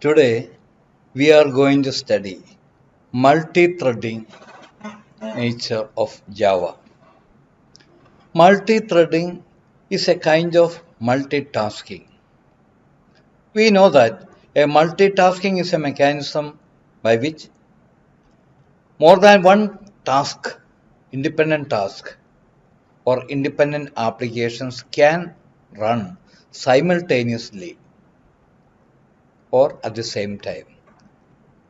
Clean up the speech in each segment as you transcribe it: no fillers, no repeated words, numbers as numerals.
Today we are going to study multi-threading nature of Java. Multi-threading is a kind of multitasking. We know that a multitasking is a mechanism by which more than one task, independent task or independent applications can run simultaneously or at the same time.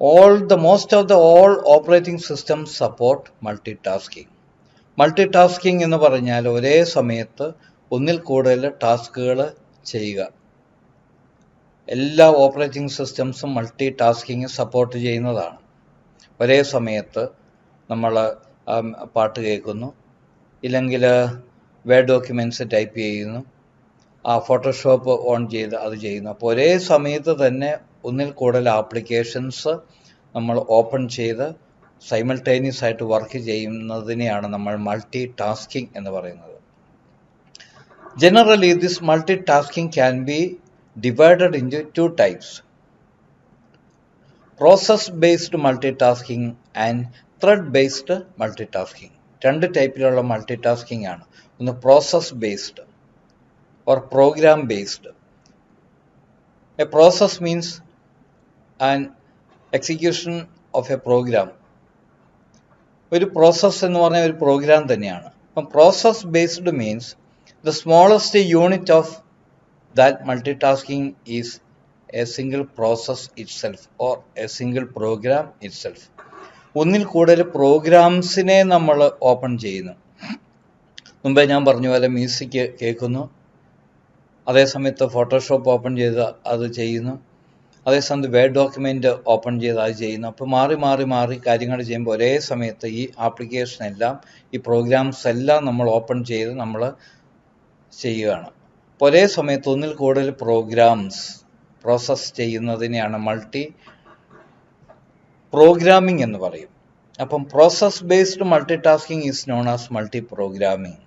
Most of the all operating systems support multitasking. Multitasking എന്ന് പറഞ്ഞാൽ ഒരേ സമയത്ത് ഒന്നിൽ കൂടുതൽ ടാസ്കുകൾ ചെയ്യുക. എല്ലാ operating സിസ്റ്റംസും multi tasking support ചെയ്യുന്നതാണ്. ഒരേ സമയത്ത് നമ്മൾ പാട്ട് കേൾക്കുന്നു, ഇല്ലെങ്കിൽ വേഡ് ഡോക്യുമെൻറ്റ്സ് ടൈപ്പ് ചെയ്യുന്നു, ഫോട്ടോഷോപ്പ് ഓൺ ചെയ്ത് അത് ചെയ്യുന്നു. അപ്പോൾ ഒരേ സമയത്ത് തന്നെ ഒന്നിൽ കൂടുതൽ ആപ്ലിക്കേഷൻസ് നമ്മൾ ഓപ്പൺ ചെയ്ത് സൈമൾട്ടേനിയസ് ആയിട്ട് വർക്ക് ചെയ്യുന്നതിനെയാണ് നമ്മൾ മൾട്ടി ടാസ്കിംഗ് എന്ന് പറയുന്നത്. Generally this multi tasking can be divided into two types: process based multi tasking and thread based multi tasking. രണ്ട് ടൈപ്പിലുള്ള മൾട്ടി ടാസ്കിംഗ് ആണ്. ഒന്ന് process based or program based. A process means an execution of a program. ഒരു process എന്ന് പറഞ്ഞാൽ ഒരു program തന്നെയാണ്. അപ്പം process based means the smallest unit of that multi tasking is a single process itself or a single programme it self. ഒന്നിൽ കൂടുതൽ പ്രോഗ്രാംസിനെ നമ്മൾ open ചെയ്യുന്നു. മുമ്പേ ഞാൻ പറഞ്ഞ പോലെ മ്യൂസിക് കേൾക്കുന്നു, അതേസമയത്ത് ഫോട്ടോഷോപ്പ് ഓപ്പൺ ചെയ്ത് അത് ചെയ്യുന്നു, അതേസമയത്ത് വേഡ് ഡോക്യുമെൻ്റ് ഓപ്പൺ ചെയ്ത് അത് ചെയ്യുന്നു. അപ്പോൾ മാറി കാര്യങ്ങൾ ചെയ്യുമ്പോൾ ഒരേ സമയത്ത് ഈ ആപ്ലിക്കേഷൻ എല്ലാം, ഈ പ്രോഗ്രാംസ് എല്ലാം നമ്മൾ ഓപ്പൺ ചെയ്ത് നമ്മൾ ചെയ്യുകയാണ്. അപ്പോൾ ഒരേ സമയത്ത് ഒന്നിൽ കൂടുതൽ പ്രോഗ്രാംസ് പ്രോസസ്സ് ചെയ്യുന്നതിനെയാണ് മൾട്ടി പ്രോഗ്രാമിംഗ് എന്ന് പറയും. അപ്പം process based multi tasking is known as multi programming.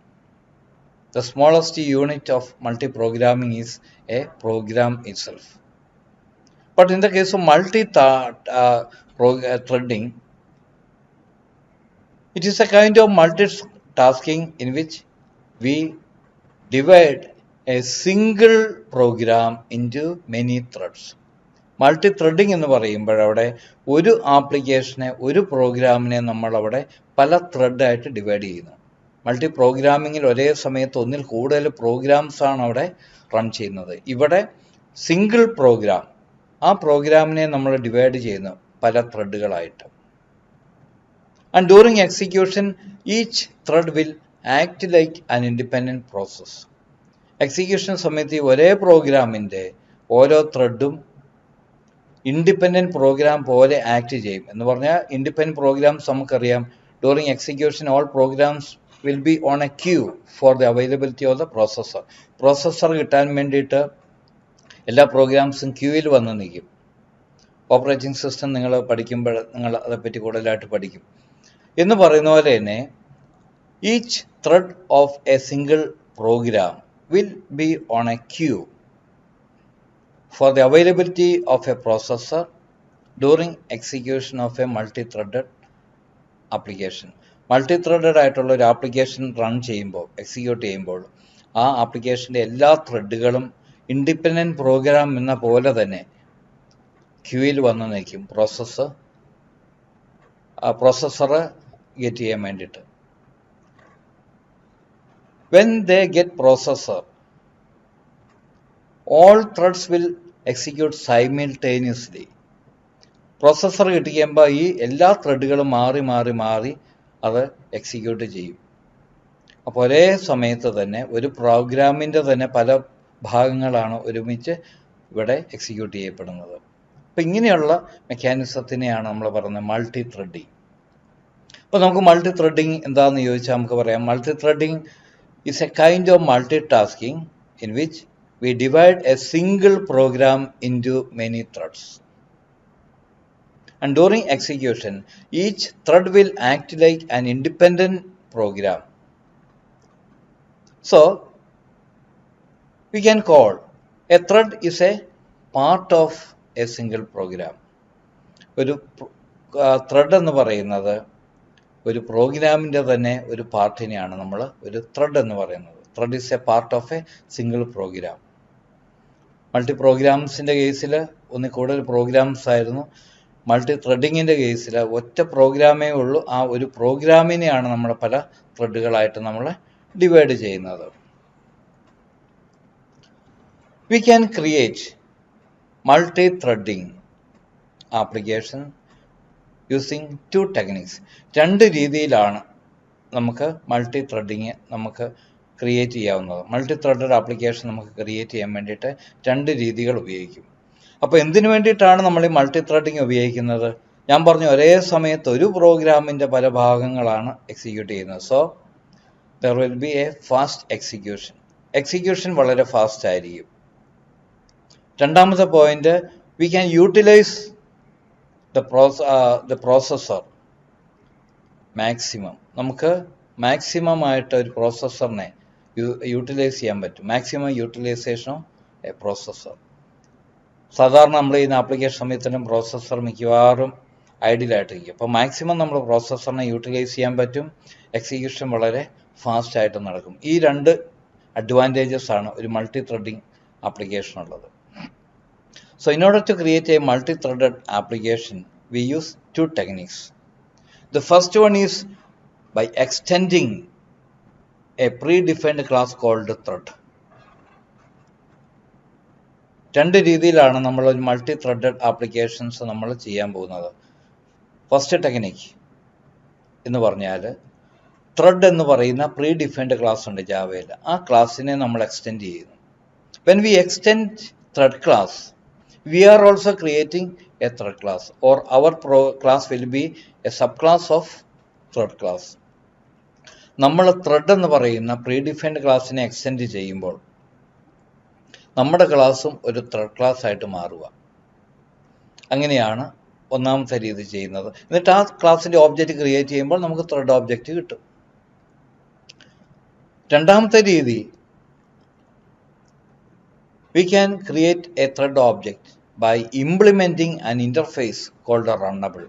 The smallest unit of multi-programming is a program itself. But in the case of multi-threading, it is a kind of multitasking in which we divide a single program into many threads. Multi-threading എന്ന് പറയുമ്പോൾ അവിടെ ഒരു ആപ്ലിക്കേഷനെ, ഒരു പ്രോഗ്രാമിനെ നമ്മളവിടെ പല ത്രെഡായിട്ട് divide ചെയ്യുന്നു. മൾട്ടി പ്രോഗ്രാമിങ്ങിൽ ഒരേ സമയത്ത് ഒന്നിൽ കൂടുതൽ പ്രോഗ്രാംസാണ് അവിടെ റൺ ചെയ്യുന്നത്. ഇവിടെ സിംഗിൾ പ്രോഗ്രാം, ആ പ്രോഗ്രാമിനെ നമ്മൾ ഡിവൈഡ് ചെയ്യുന്നു പല ത്രെഡുകളായിട്ട്. And during execution each thread will act like an independent process. Execution സമയത്ത് ഈ ഒരേ പ്രോഗ്രാമിൻ്റെ ഓരോ ത്രെഡും ഇൻഡിപെൻഡൻറ്റ് പ്രോഗ്രാം പോലെ ആക്ട് ചെയ്യും. എന്ന് പറഞ്ഞാൽ ഇൻഡിപെൻഡൻറ്റ് പ്രോഗ്രാംസ് നമുക്കറിയാം. During execution all programs will be on a queue for the availability of the processor. Processor കിട്ടാൻ വേണ്ടിയിട്ട് എല്ലാ പ്രോഗ്രാംസും ക്യൂവിൽ വന്ന് നിൽക്കും. ഓപ്പറേറ്റിംഗ് സിസ്റ്റം നിങ്ങൾ പഠിക്കുമ്പോൾ നിങ്ങൾ അതേപ്പറ്റി കൂടുതലായിട്ട് പഠിക്കും. എന്ന് പറയുന്ന പോലെ തന്നെ each thread of a single program will be on a queue for the availability of a processor during execution of a multi threaded application. Multi threaded ആയിട്ടുള്ള ഒരു ആപ്ലിക്കേഷൻ റൺ ചെയ്യുമ്പോൾ, എക്സിക്യൂട്ട് ചെയ്യുമ്പോൾ, ആ ആപ്ലിക്കേഷൻ്റെ എല്ലാ ത്രെഡുകളും ഇൻഡിപെൻഡൻറ്റ് പ്രോഗ്രാം എന്ന പോലെ തന്നെ ക്യൂയിൽ വന്ന് നിൽക്കും പ്രോസസ്സർ ഗെറ്റ് ചെയ്യാൻ വേണ്ടിയിട്ട്. When they get processor, all threads will execute simultaneously. Processor കിട്ടിക്കുമ്പോൾ ഈ എല്ലാ ത്രെഡുകളും മാറി അത് എക്സിക്യൂട്ട് ചെയ്യും. അപ്പോൾ ഒരേ സമയത്ത് തന്നെ ഒരു പ്രോഗ്രാമിൻ്റെ തന്നെ പല ഭാഗങ്ങളാണ് ഒരുമിച്ച് ഇവിടെ എക്സിക്യൂട്ട് ചെയ്യപ്പെടുന്നത്. അപ്പോൾ ഇങ്ങനെയുള്ള മെക്കാനിസത്തിനെയാണ് നമ്മൾ പറയുന്നത് മൾട്ടി ത്രെഡിങ്. അപ്പോൾ നമുക്ക് മൾട്ടി ത്രെഡിങ് എന്താണെന്ന് ചോദിച്ചാൽ നമുക്ക് പറയാം, multi threading is a kind of multi tasking in which we divide a single program into many threads. And during execution, each thread will act like an independent program. So, we can call a thread is a part of a single program. ഒരു thread എന്ന് പറയുന്നത് ഒരു പ്രോഗ്രാമിൻ്റെ തന്നെ ഒരു പാർട്ടിനെയാണ് നമ്മൾ ഒരു thread എന്ന് പറയുന്നത്. Thread is a part of a single program. Multi പ്രോഗ്രാംസിൻ്റെ കേസിൽ ഒന്നിൽ കൂടുതൽ പ്രോഗ്രാംസ് ആയിരുന്നു. മൾട്ടി ത്രെഡിങ്ങിൻ്റെ കേസിൽ ഒറ്റ പ്രോഗ്രാമേ ഉള്ളൂ. ആ ഒരു പ്രോഗ്രാമിനെയാണ് നമ്മൾ പല ത്രെഡുകളായിട്ട് നമ്മൾ ഡിവൈഡ് ചെയ്യുന്നത്. We can create multi-threading application using two techniques. രണ്ട് രീതിയിലാണ് നമുക്ക് മൾട്ടി ത്രെഡിങ് നമുക്ക് ക്രിയേറ്റ് ചെയ്യാവുന്നത്. മൾട്ടി ത്രെഡഡ് ആപ്ലിക്കേഷൻ നമുക്ക് ക്രിയേറ്റ് ചെയ്യാൻ വേണ്ടിയിട്ട് രണ്ട് രീതികൾ ഉപയോഗിക്കും. അപ്പോൾ എന്തിനു വേണ്ടിയിട്ടാണ് നമ്മൾ ഈ മൾട്ടി ത്രെഡിങ് ഉപയോഗിക്കുന്നത്? ഞാൻ പറഞ്ഞു, ഒരേ സമയത്ത് ഒരു പ്രോഗ്രാമിൻ്റെ പല ഭാഗങ്ങളാണ് എക്സിക്യൂട്ട് ചെയ്യുന്നത്. So there will be a fast execution വളരെ ഫാസ്റ്റ് ആയിരിക്കും. രണ്ടാമത്തെ point, we can utilize the processor maximum. നമുക്ക് മാക്സിമം ആയിട്ട് ഒരു പ്രോസസ്സറിനെ യൂട്ടിലൈസ് ചെയ്യാൻ പറ്റും. Maximum utilization of a processor. സാധാരണ നമ്മൾ ചെയ്യുന്ന ആപ്ലിക്കേഷൻ സമയത്തിനും പ്രോസസ്സർ മിക്കവാറും ഐഡിയലായിട്ടിരിക്കും. അപ്പോൾ മാക്സിമം നമ്മൾ പ്രോസസ്സറിനെ യൂട്ടിലൈസ് ചെയ്യാൻ പറ്റും. എക്സിക്യൂഷൻ വളരെ ഫാസ്റ്റ് ആയിട്ട് നടക്കും. ഈ രണ്ട് അഡ്വാൻറ്റേജസ് ആണ് ഒരു മൾട്ടി ത്രെഡിങ് ആപ്ലിക്കേഷൻ ഉള്ളത്. So in order to create a multi-threaded application, we use two techniques. The first one is by extending a predefined class called thread. രണ്ട് രീതിയിലാണ് നമ്മൾ ഒരു മൾട്ടി ത്രെഡഡ് ആപ്ലിക്കേഷൻസ് നമ്മൾ ചെയ്യാൻ പോകുന്നത്. ഫസ്റ്റ് ടെക്നിക്ക് എന്ന് പറഞ്ഞാൽ, ത്രെഡ് എന്ന് പറയുന്ന പ്രീ ഡിഫൈൻഡ് ക്ലാസ് ഉണ്ട് ജാവയിൽ. ആ ക്ലാസ്സിനെ നമ്മൾ എക്സ്റ്റെൻഡ് ചെയ്യുന്നു. When we extend thread class, we are also creating a thread class, or our class will be a subclass of thread class. നമ്മൾ ത്രെഡ് എന്ന് പറയുന്ന പ്രീഡിഫൈൻഡ് ക്ലാസ്സിനെ എക്സ്റ്റെൻഡ് ചെയ്യുമ്പോൾ നമ്മുടെ ക്ലാസ്സും ഒരു ത്രെഡ് ക്ലാസ് ആയിട്ട് മാറുക. അങ്ങനെയാണ് ഒന്നാമത്തെ രീതി ചെയ്യുന്നത്. എന്നിട്ട് ആ ക്ലാസ്സിൻ്റെ ഓബ്ജക്റ്റ് ക്രിയേറ്റ് ചെയ്യുമ്പോൾ നമുക്ക് ത്രെഡ് ഓബ്ജക്റ്റ് കിട്ടും. രണ്ടാമത്തെ രീതി, we can create a thread object by implementing an interface called a runnable.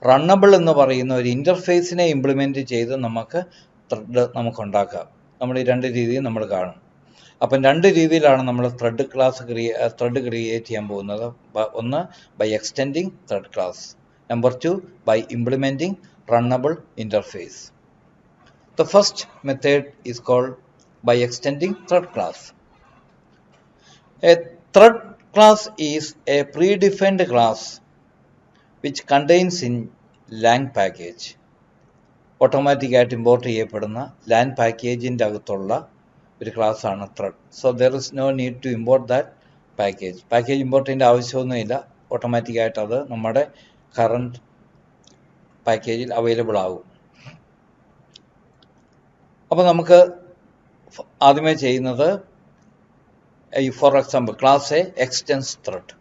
Runnable എന്ന് പറയുന്ന ഒരു ഇൻ്റർഫേസിനെ ഇംപ്ലിമെൻറ്റ് ചെയ്ത് നമുക്ക് ത്രെഡ് നമുക്കുണ്ടാക്കാം. നമ്മൾ ഈ രണ്ട് രീതിയും നമ്മൾ കാണും. അപ്പം രണ്ട് രീതിയിലാണ് നമ്മൾ ത്രെഡ് ക്രിയേറ്റ് ചെയ്യാൻ പോകുന്നത്. ഒന്ന്, by extending thread class. Number 2, by implementing runnable interface. The first method is called by extending thread class. A thread class is a predefined class which contains in lang package. ഓട്ടോമാറ്റിക്കായിട്ട് import ചെയ്യപ്പെടുന്ന lang പാക്കേജിൻ്റെ അകത്തുള്ള ഒരു ക്ലാസ്സാണ് thread. So there is no need to import that package. Package import ചെയ്യേണ്ട ആവശ്യമൊന്നുമില്ല. ഓട്ടോമാറ്റിക്കായിട്ട് അത് നമ്മുടെ കറണ്ട് പാക്കേജിൽ അവൈലബിൾ ആകും. അപ്പോൾ നമുക്ക് ആദ്യമേ ചെയ്യുന്നത്, for example, class A extends thread.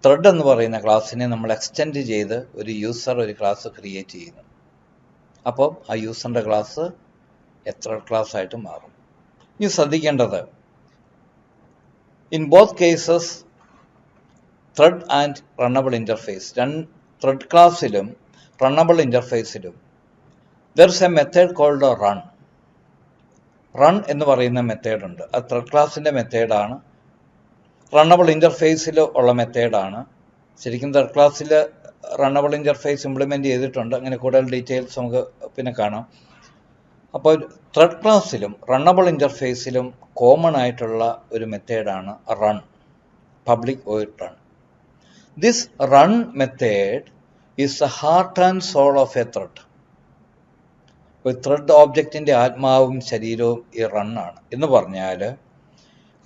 Thread എന്ന് പറയുന്ന ക്ലാസ്സിനെ നമ്മൾ എക്സ്റ്റെൻഡ് ചെയ്ത് ഒരു യൂസർ ഒരു ക്ലാസ് ക്രിയേറ്റ് ചെയ്യുന്നു. അപ്പോൾ ആ യൂസറിൻ്റെ ക്ലാസ് ത്രെഡ് ക്ലാസ് ആയിട്ട് മാറും. ഇനി ശ്രദ്ധിക്കേണ്ടത്, in both cases thread and runnable interface, thread ക്ലാസ്സിലും റണ്ണബിൾ ഇൻ്റർഫേസിലും there is a method called run. Run എന്ന് പറയുന്ന മെത്തേഡുണ്ട്. അത് ത്രെഡ് ക്ലാസ്സിൻ്റെ മെത്തേഡാണ്. റണ്ണബിൾ ഇൻ്റർഫേസിൽ ഉള്ള മെത്തേഡാണ്. ശരിക്കും ത്രെഡ് ക്ലാസ്സിൽ റണ്ണബിൾ ഇൻ്റർഫേസ് ഇംപ്ലിമെൻറ്റ് ചെയ്തിട്ടുണ്ട്. അങ്ങനെ കൂടുതൽ ഡീറ്റെയിൽസ് നമുക്ക് പിന്നെ കാണാം. അപ്പോൾ ത്രെഡ് ക്ലാസ്സിലും റണ്ണബിൾ ഇൻ്റർഫേസിലും കോമൺ ആയിട്ടുള്ള ഒരു മെത്തേഡാണ് run, public void run. This run method is the heart and soul of a thread. ഒരു ത്രെഡ് ഓബ്ജക്റ്റിൻ്റെ ആത്മാവും ശരീരവും ഈ റണ്ണാണ്. എന്ന് പറഞ്ഞാൽ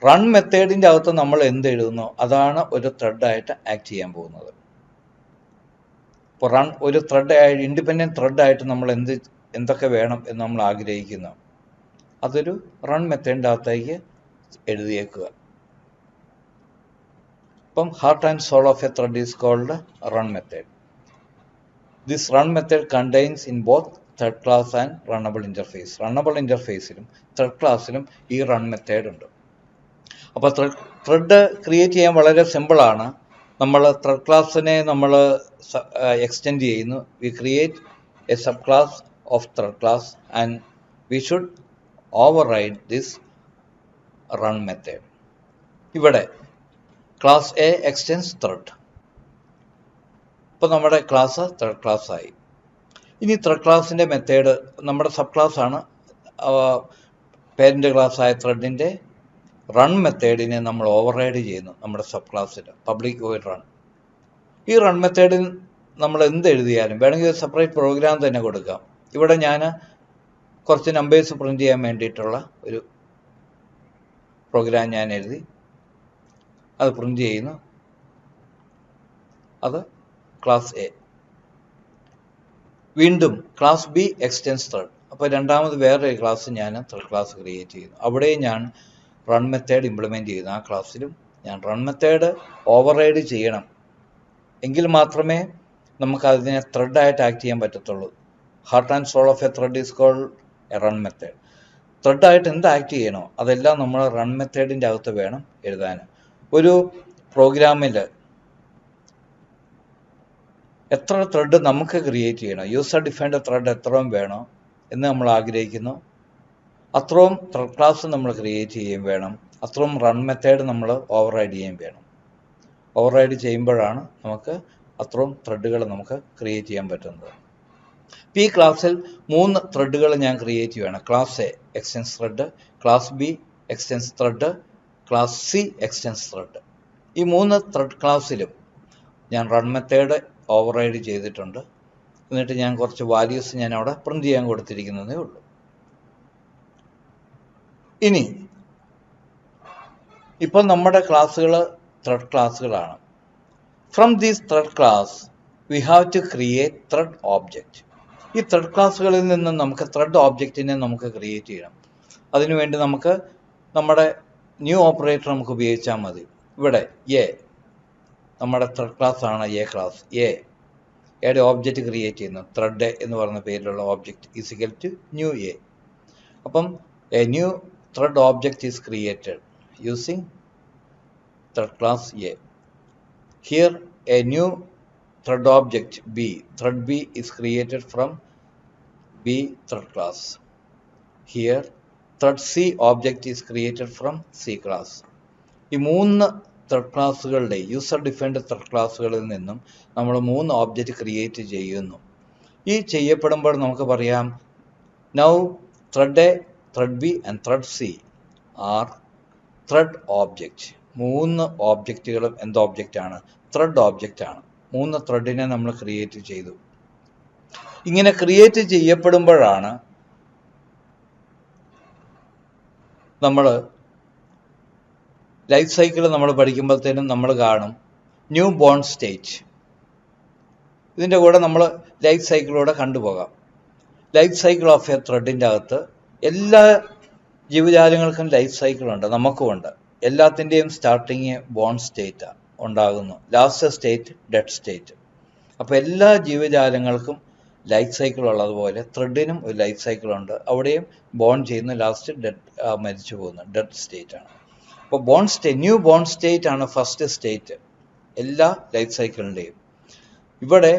റൺ മെത്തേഡിൻ്റെ അകത്ത് നമ്മൾ എന്ത് എഴുതുന്നു അതാണ് ഒരു ത്രെഡായിട്ട് ആക്ട് ചെയ്യാൻ പോകുന്നത്. ഇപ്പോൾ റൺ ഒരു ത്രെഡായിട്ട്, ഇൻഡിപെൻഡൻറ്റ് ത്രെഡായിട്ട് നമ്മൾ എന്തൊക്കെ വേണം എന്ന് നമ്മൾ ആഗ്രഹിക്കുന്നു, അതൊരു റൺ മെത്തേഡിൻ്റെ അകത്തേക്ക് എഴുതിയേക്കുക. അപ്പം heart and soul of a thread is called run method. This run method contains in both thread class and runnable interface. Runnable ഇൻ്റർഫേസിലും ത്രെഡ് ക്ലാസ്സിലും ഈ റൺ മെത്തേഡ് ഉണ്ട്. അപ്പോൾ ത്രെഡ് ക്രിയേറ്റ് ചെയ്യാൻ വളരെ സിമ്പിളാണ്. നമ്മൾ ത്രെഡ് ക്ലാസ്സിനെ നമ്മൾ എക്സ്റ്റെൻഡ് ചെയ്യുന്നു. We create a sub class of thread class and we should override this run method. ഇവിടെ ക്ലാസ് എ എക്സ്റ്റെൻസ് ത്രെഡ്. ഇപ്പോൾ നമ്മുടെ ക്ലാസ് ത്രെഡ് ക്ലാസ് ആയി. ഇനി ത്രെഡ് ക്ലാസിൻ്റെ മെത്തേഡ് നമ്മുടെ സബ് ക്ലാസ് ആണ്. പേരൻ്റ് ക്ലാസ്സായ ത്രെഡിൻ്റെ റൺ മെത്തേഡിനെ നമ്മൾ ഓവർറൈഡ് ചെയ്യുന്നു നമ്മുടെ സബ് ക്ലാസ്സിൽ, പബ്ലിക് വോയിഡ് റൺ. ഈ റൺ മെത്തേഡിൽ നമ്മൾ എന്ത് എഴുതിയാലും വേണമെങ്കിൽ സെപ്പറേറ്റ് പ്രോഗ്രാം തന്നെ കൊടുക്കാം. ഇവിടെ ഞാൻ കുറച്ച് നമ്പേഴ്സ് പ്രിൻ്റ് ചെയ്യാൻ വേണ്ടിയിട്ടുള്ള ഒരു പ്രോഗ്രാം ഞാൻ എഴുതി, അത് പ്രിൻ്റ് ചെയ്യുന്നു. അത് ക്ലാസ് എ. വീണ്ടും ക്ലാസ് ബി എക്സ്റ്റെൻസ് ത്രെഡ്. അപ്പോൾ രണ്ടാമത് വേറൊരു ക്ലാസ് ഞാൻ ത്രെഡ് ക്ലാസ് ക്രിയേറ്റ് ചെയ്യുന്നു. അവിടെയും ഞാൻ റൺ മെത്തേഡ് ഇംപ്ലിമെൻറ്റ് ചെയ്യുന്നു. ആ ക്ലാസ്സിലും ഞാൻ റൺ മെത്തേഡ് ഓവർറൈഡ് ചെയ്യണം. എങ്കിൽ മാത്രമേ നമുക്ക് അതിനെ ത്രെഡായിട്ട് ആക്ട് ചെയ്യാൻ പറ്റത്തുള്ളൂ. Heart and soul of a thread is called a run method. ത്രെഡായിട്ട് എന്ത് ആക്ട് ചെയ്യണോ അതെല്ലാം നമ്മൾ റൺ മെത്തേഡിൻ്റെ അകത്ത് വേണം എഴുതാൻ. ഒരു പ്രോഗ്രാമിൽ എത്ര ത്രെഡ് നമുക്ക് ക്രിയേറ്റ് ചെയ്യണം, യൂസർ ഡിഫൈൻഡ് ത്രെഡ് എത്രയും വേണോ എന്ന് നമ്മൾ ആഗ്രഹിക്കുന്നു, അത്രയും ത്രെഡ് ക്ലാസ് നമ്മൾ ക്രിയേറ്റ് ചെയ്യുകയും വേണം. അത്രയും റൺ മെത്തേഡ് നമ്മൾ ഓവർറൈഡ് ചെയ്യുകയും വേണം. ഓവർറൈഡ് ചെയ്യുമ്പോഴാണ് നമുക്ക് അത്രയും ത്രെഡുകൾ നമുക്ക് ക്രിയേറ്റ് ചെയ്യാൻ പറ്റുന്നത്. ഈ ക്ലാസ്സിൽ 3 ത്രെഡുകൾ ഞാൻ ക്രിയേറ്റ് ചെയ്യുകയാണ്. Class A extends thread, class B extends thread, class C extends thread. ഈ 3 ത്രെഡ് ക്ലാസ്സിലും ഞാൻ റൺ മെത്തേഡ് ഓവർറൈഡ് ചെയ്തിട്ടുണ്ട്. എന്നിട്ട് ഞാൻ കുറച്ച് വാല്യൂസ് ഞാൻ അവിടെ പ്രിൻ്റ് ചെയ്യാൻ കൊടുത്തിരിക്കുന്നതേ ഉള്ളൂ. ഇനി ഇപ്പോൾ നമ്മുടെ ക്ലാസ്സുകൾ ത്രെഡ് ക്ലാസ്സുകളാണ്. From these thread class we have to create thread object. ഈ ത്രെഡ് ക്ലാസ്സുകളിൽ നിന്ന് നമുക്ക് ത്രെഡ് ഓബ്ജക്റ്റിനെ നമുക്ക് ക്രിയേറ്റ് ചെയ്യണം. അതിനുവേണ്ടി നമുക്ക് നമ്മുടെ ന്യൂ ഓപ്പറേറ്റർ നമുക്ക് ഉപയോഗിച്ചാൽ മതി. ഇവിടെ എ നമ്മുടെ ത്രെഡ് ക്ലാസ് ആണ്. എ ക്ലാസ് എയുടെ ഓബ്ജക്റ്റ് ക്രിയേറ്റ് ചെയ്യുന്നു. ത്രെഡ് എന്ന് പറയുന്ന പേരിലുള്ള object is equal to new A. അപ്പം a new thread object is created using thread class A. Here a new thread object B, thread B is created from B thread class. Here thread C object is created from C class. ഈ 3 thread ക്ലാസ്സുകളുടെ user defined thread ക്ലാസ്സുകളിൽ നിന്നും നമ്മൾ 3 object create ചെയ്യുന്നു. ഈ ചെയ്യപ്പെടുമ്പോൾ നമുക്ക് പറയാം now thread A, thread B and thread C are thread object. 3 ഓബ്ജക്റ്റുകളും എന്ത് ഓബ്ജക്റ്റാണ്? ത്രെഡ് ഓബ്ജക്റ്റ് ആണ്. 3 ത്രെഡിനെ നമ്മൾ ക്രിയേറ്റ് ചെയ്തു. ഇങ്ങനെ ക്രിയേറ്റ് ചെയ്യപ്പെടുമ്പോഴാണ് നമ്മൾ ലൈഫ് സൈക്കിൾ നമ്മൾ പഠിക്കുമ്പോഴത്തേനും നമ്മൾ കാണും ന്യൂ ബോൺ സ്റ്റേറ്റ്. ഇതിൻ്റെ കൂടെ നമ്മൾ ലൈഫ് സൈക്കിളൂടെ കണ്ടുപോകാം. ലൈഫ് സൈക്കിൾ ഓഫ് എ ത്രെഡിൻ്റെ അകത്ത് എല്ലാ ജീവജാലങ്ങൾക്കും ലൈഫ് സൈക്കിളുണ്ട്, നമുക്കുമുണ്ട്. എല്ലാത്തിൻ്റെയും സ്റ്റാർട്ടിങ് ബോൺ സ്റ്റേറ്റാണ് ഉണ്ടാകുന്നു, ലാസ്റ്റ് സ്റ്റേറ്റ് ഡെഡ് സ്റ്റേറ്റ്. അപ്പോൾ എല്ലാ ജീവജാലങ്ങൾക്കും ലൈഫ് സൈക്കിൾ ഉള്ളതുപോലെ ത്രെഡിനും ഒരു ലൈഫ് സൈക്കിളുണ്ട്. അവിടെയും ബോൺ ചെയ്യുന്നു, ലാസ്റ്റ് ഡെഡ് മരിച്ചു പോകുന്നു, ഡെഡ് സ്റ്റേറ്റ് ആണ്. അപ്പോൾ born state, new born state ആണ് ഫസ്റ്റ് സ്റ്റേറ്റ് എല്ലാ ലൈഫ് സൈക്കിളിൻ്റെയും. ഇവിടെ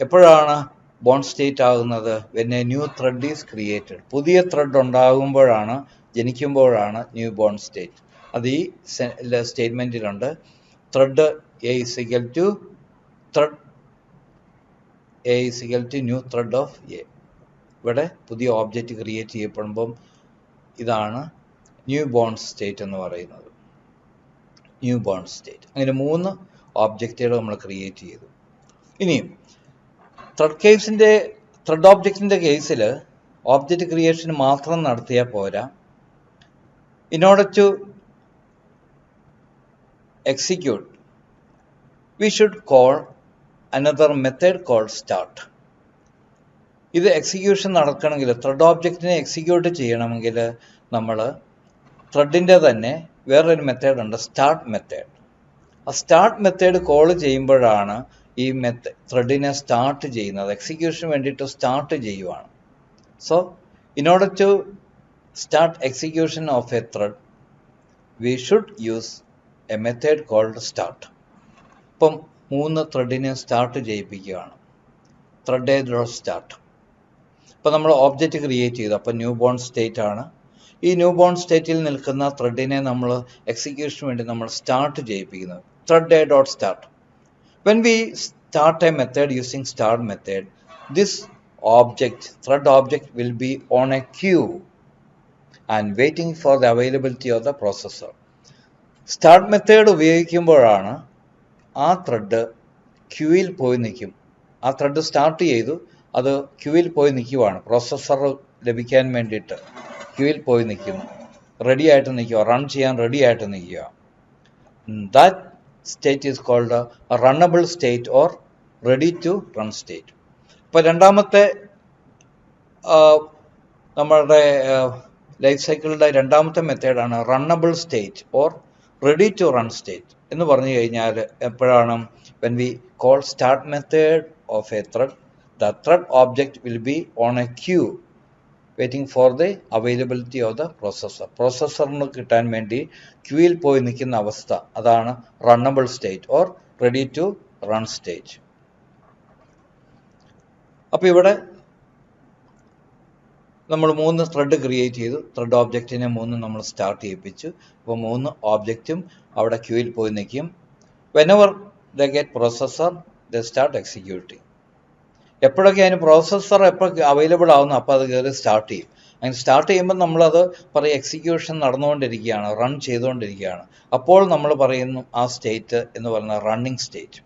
എപ്പോഴാണ് ബോൺ സ്റ്റേറ്റ് ആകുന്നത്? When a new thread is created. പുതിയ ത്രെഡ് ഉണ്ടാകുമ്പോഴാണ്, ജനിക്കുമ്പോഴാണ് ന്യൂ ബോൺ സ്റ്റേറ്റ്. അത് ഈ സ്റ്റേറ്റ്മെൻറ്റിലുണ്ട്. Thread A is equal to thread A is equal to new thread of A. ഇവിടെ പുതിയ ഓബ്ജക്റ്റ് ക്രിയേറ്റ് ചെയ്യപ്പെടുമ്പം ഇതാണ് ന്യൂ ബോൺ സ്റ്റേറ്റ് എന്ന് പറയുന്നത്. New born state. അങ്ങനെ 3 ഓബ്ജക്റ്റുകൾ നമ്മൾ ക്രിയേറ്റ് ചെയ്തു. ഇനിയും ത്രെഡ് ഓബ്ജക്റ്റിൻ്റെ കേസിൽ ഓബ്ജക്റ്റ് ക്രിയേഷൻ മാത്രം നടത്തിയാൽ പോരാ. In order to execute, we should call another method called start. ഇത് എക്സിക്യൂഷൻ നടക്കണമെങ്കിൽ, ത്രെഡ് ഓബ്ജക്റ്റിനെ എക്സിക്യൂട്ട് ചെയ്യണമെങ്കിൽ നമ്മൾ ത്രെഡിൻ്റെ തന്നെ വേറൊരു മെത്തേഡ് ഉണ്ട്, സ്റ്റാർട്ട് മെത്തേഡ്. ആ സ്റ്റാർട്ട് മെത്തേഡ് കോൾ ചെയ്യുമ്പോഴാണ് ഈ ത്രെഡിനെ സ്റ്റാർട്ട് ചെയ്യുന്നത്. എക്സിക്യൂഷന് വേണ്ടിയിട്ട് സ്റ്റാർട്ട് ചെയ്യുവാണ്. So in order to start execution of a thread we should use a method called start. ഇപ്പം 3 ത്രെഡിനെ സ്റ്റാർട്ട് ചെയ്യിപ്പിക്കുകയാണ്. Thread dot start. ഇപ്പം നമ്മൾ ഓബ്ജക്റ്റ് ക്രിയേറ്റ് ചെയ്തു. അപ്പം ന്യൂ ബോൺ സ്റ്റേറ്റ് ആണ്. ഈ ന്യൂ ബോൺ സ്റ്റേറ്റിൽ നിൽക്കുന്ന ത്രെഡിനെ നമ്മൾ എക്സിക്യൂഷന് വേണ്ടി നമ്മൾ സ്റ്റാർട്ട് ചെയ്യിപ്പിക്കുന്നത്. Thread dot start. When we start a method using start method, this object, thread object, will be on a queue and waiting for the availability of the processor. Start method ഉപയോഗിക്കുമ്പോഴാണ് ആ thread ക്യൂവിൽ പോയി നിൽക്കും. ആ thread start ചെയ്തു, അത് ക്യൂവിൽ പോയി നിൽക്കുവാണ്. പ്രോസസ്സർ ലഭിക്കാൻ വേണ്ടിയിട്ട് ക്യൂവിൽ പോയി നിൽക്കുന്നു, റെഡി ആയിട്ട് നിൽക്കുക, റൺ ചെയ്യാൻ റെഡി ആയിട്ട് നിൽക്കുക. That state is called a runnable state or ready to run state. ഇപ്പോൾ രണ്ടാമത്തെ നമ്മളുടെ ലൈഫ് സൈക്കിളിൻ്റെ രണ്ടാമത്തെ മെത്തേഡാണ് runnable state or ready to run state എന്ന് പറഞ്ഞു കഴിഞ്ഞാൽ എപ്പോഴാണ്? when we call start method of a thread, the thread object will be on a queue waiting for the availability of the processor. പ്രോസസ്സറിന് കിട്ടാൻ വേണ്ടി ക്യൂയിൽ പോയി നിൽക്കുന്ന അവസ്ഥ, അതാണ് runnable state or ready to run state. അപ്പോൾ ഇവിടെ നമ്മൾ 3 ത്രെഡ് ക്രിയേറ്റ് ചെയ്തു. ത്രെഡ് ഓബ്ജക്റ്റിനെ 3 നമ്മൾ സ്റ്റാർട്ട് ചെയ്യിപ്പിച്ചു. അപ്പോൾ 3 ഓബ്ജക്റ്റും അവിടെ ക്യൂയിൽ പോയി നിൽക്കും. whenever they get processor, they start executing. എപ്പോഴൊക്കെ അതിന് പ്രോസസ്സർ എപ്പോൾ അവൈലബിൾ ആവുന്നു അപ്പോൾ അത് കയറി സ്റ്റാർട്ട് ചെയ്യും. അങ്ങനെ സ്റ്റാർട്ട് ചെയ്യുമ്പോൾ നമ്മളത് പറയും എക്സിക്യൂഷൻ നടന്നുകൊണ്ടിരിക്കുകയാണ്, റൺ ചെയ്തുകൊണ്ടിരിക്കുകയാണ്. അപ്പോൾ നമ്മൾ പറയുന്നു ആ സ്റ്റേറ്റ് എന്ന് പറയുന്ന running state.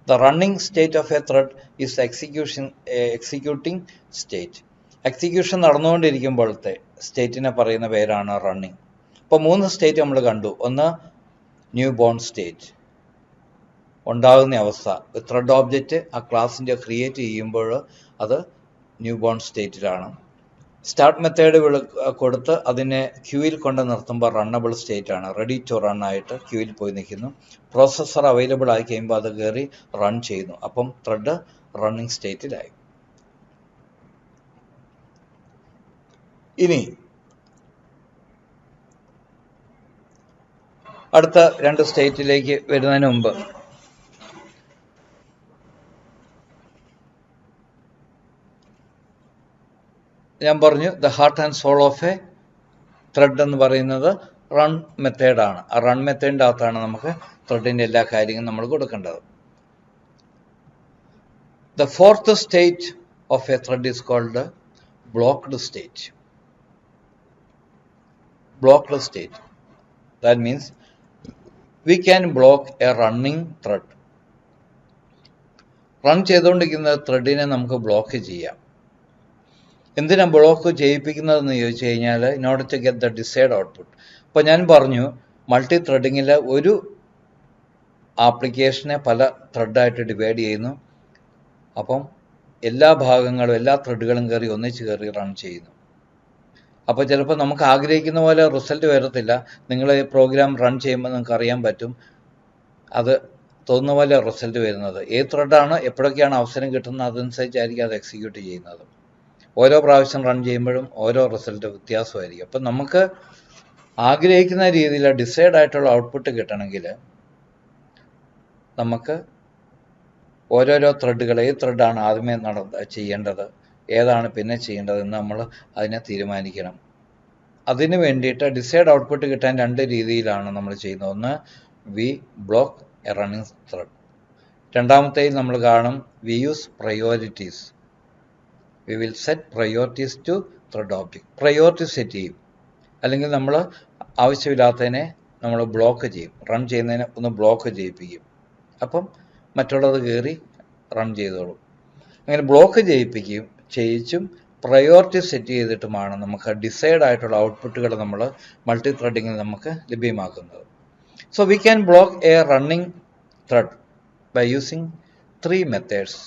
The running state of a thread is executing state. Execution നടന്നുകൊണ്ടിരിക്കുമ്പോഴത്തെ സ്റ്റേറ്റിനെ പറയുന്ന പേരാണ് റണ്ണിങ്. ഇപ്പോൾ 3 സ്റ്റേറ്റ് നമ്മൾ കണ്ടു. ഒന്ന് ന്യൂ ബോൺ സ്റ്റേറ്റ്, ഉണ്ടാകുന്ന അവസ്ഥ. ത്രെഡ് ഓബ്ജക്റ്റ് ആ ക്ലാസിൻ്റെ ക്രിയേറ്റ് ചെയ്യുമ്പോൾ അത് ന്യൂ ബോൺ സ്റ്റേറ്റിലാണ്. സ്റ്റാർട്ട് മെത്തേഡ് കൊടുത്ത് അതിനെ ക്യൂവിൽ കൊണ്ട് നിർത്തുമ്പോൾ റണ്ണബിൾ സ്റ്റേറ്റ് ആണ്, റെഡി ടു റൺ ആയിട്ട് ക്യൂവിൽ പോയി നിൽക്കുന്നു. പ്രോസസ്സർ അവൈലബിൾ ആയി കഴിയുമ്പോൾ അത് കയറി റൺ ചെയ്യുന്നു. അപ്പം ത്രെഡ് റണ്ണിങ് സ്റ്റേറ്റിലായി. ഇനി അടുത്ത 2 സ്റ്റേറ്റിലേക്ക് വരുന്നതിന് മുമ്പ് ഞാൻ പറഞ്ഞു the heart and soul of a thread എന്ന് പറയുന്നത് റൺ മെത്തേഡാണ്. ആ റൺ മെത്തേഡിൻ്റെ അകത്താണ് നമുക്ക് ത്രെഡിൻ്റെ എല്ലാ കാര്യങ്ങളും നമ്മൾ കൊടുക്കേണ്ടത്. The 4th state of a thread is called blocked state. Blocked state, that means we can block a running thread. Run ചെയ്തുകൊണ്ടിരിക്കുന്ന ത്രെഡിനെ നമുക്ക് ബ്ലോക്ക് ചെയ്യാം. എന്തിനാണ് ബ്ലോക്ക് ചെയ്യിപ്പിക്കുന്നതെന്ന് ചോദിച്ചു കഴിഞ്ഞാൽ in order to get the decide output. ഇപ്പോൾ ഞാൻ പറഞ്ഞു മൾട്ടി ത്രെഡിങ്ങിൽ ഒരു ആപ്ലിക്കേഷനെ പല ത്രെഡായിട്ട് ഡിവൈഡ് ചെയ്യുന്നു. അപ്പം എല്ലാ ഭാഗങ്ങളും എല്ലാ ത്രെഡുകളും ഒന്നിച്ച് കയറി റൺ ചെയ്യുന്നു. അപ്പോൾ ചിലപ്പോൾ നമുക്ക് ആഗ്രഹിക്കുന്ന പോലെ റിസൾട്ട് വരത്തില്ല. നിങ്ങൾ പ്രോഗ്രാം റൺ ചെയ്യുമ്പോൾ നിങ്ങൾക്ക് അറിയാൻ പറ്റും അത് തോന്നുന്ന പോലെ റിസൾട്ട് വരുന്നത്. ഏത് ത്രെഡാണ് എപ്പോഴൊക്കെയാണ് അവസരം കിട്ടുന്നത് അതനുസരിച്ചായിരിക്കും അത് എക്സിക്യൂട്ട് ചെയ്യുന്നത്. ഓരോ പ്രാവശ്യം റൺ ചെയ്യുമ്പോഴും ഓരോ റിസൾട്ട് വ്യത്യാസമായിരിക്കും. അപ്പം നമുക്ക് ആഗ്രഹിക്കുന്ന രീതിയിൽ ഡിസൈഡ് ആയിട്ടുള്ള ഔട്ട്പുട്ട് കിട്ടണമെങ്കിൽ നമുക്ക് ഓരോരോ ത്രെഡുകൾ, ഏത് ത്രെഡാണ് ആദ്യമേ ചെയ്യേണ്ടത്, ഏതാണ് പിന്നെ ചെയ്യേണ്ടതെന്ന് നമ്മൾ അതിനെ തീരുമാനിക്കണം. അതിന് വേണ്ടിയിട്ട് ഡിസൈഡ് ഔട്ട്പുട്ട് കിട്ടാൻ 2 രീതിയിലാണ് നമ്മൾ ചെയ്യുന്നത്. ഒന്ന് we block a running thread. രണ്ടാമത്തേൽ നമ്മൾ കാണും we use priorities. We will set priorities to thread object. Priority set ചെയ്യും, അല്ലെങ്കിൽ നമ്മൾ ആവശ്യമില്ലാത്തതിനെ നമ്മൾ ബ്ലോക്ക് ചെയ്യും. റൺ ചെയ്യുന്നതിനെ ഒന്ന് ബ്ലോക്ക് ചെയ്യിപ്പിക്കും. അപ്പം മറ്റുള്ളത് കയറി റൺ ചെയ്തോളും. അങ്ങനെ ബ്ലോക്ക് ചെയ്യിച്ചും പ്രയോറിറ്റി സെറ്റ് ചെയ്തിട്ടുമാണ് നമുക്ക് ഡിസൈഡ് ആയിട്ടുള്ള ഔട്ട്പുട്ടുകൾ നമ്മൾ മൾട്ടി ത്രെഡിങ്ങിൽ നമുക്ക് ലഭ്യമാക്കുന്നത്. So we can block a running thread by using 3 methods.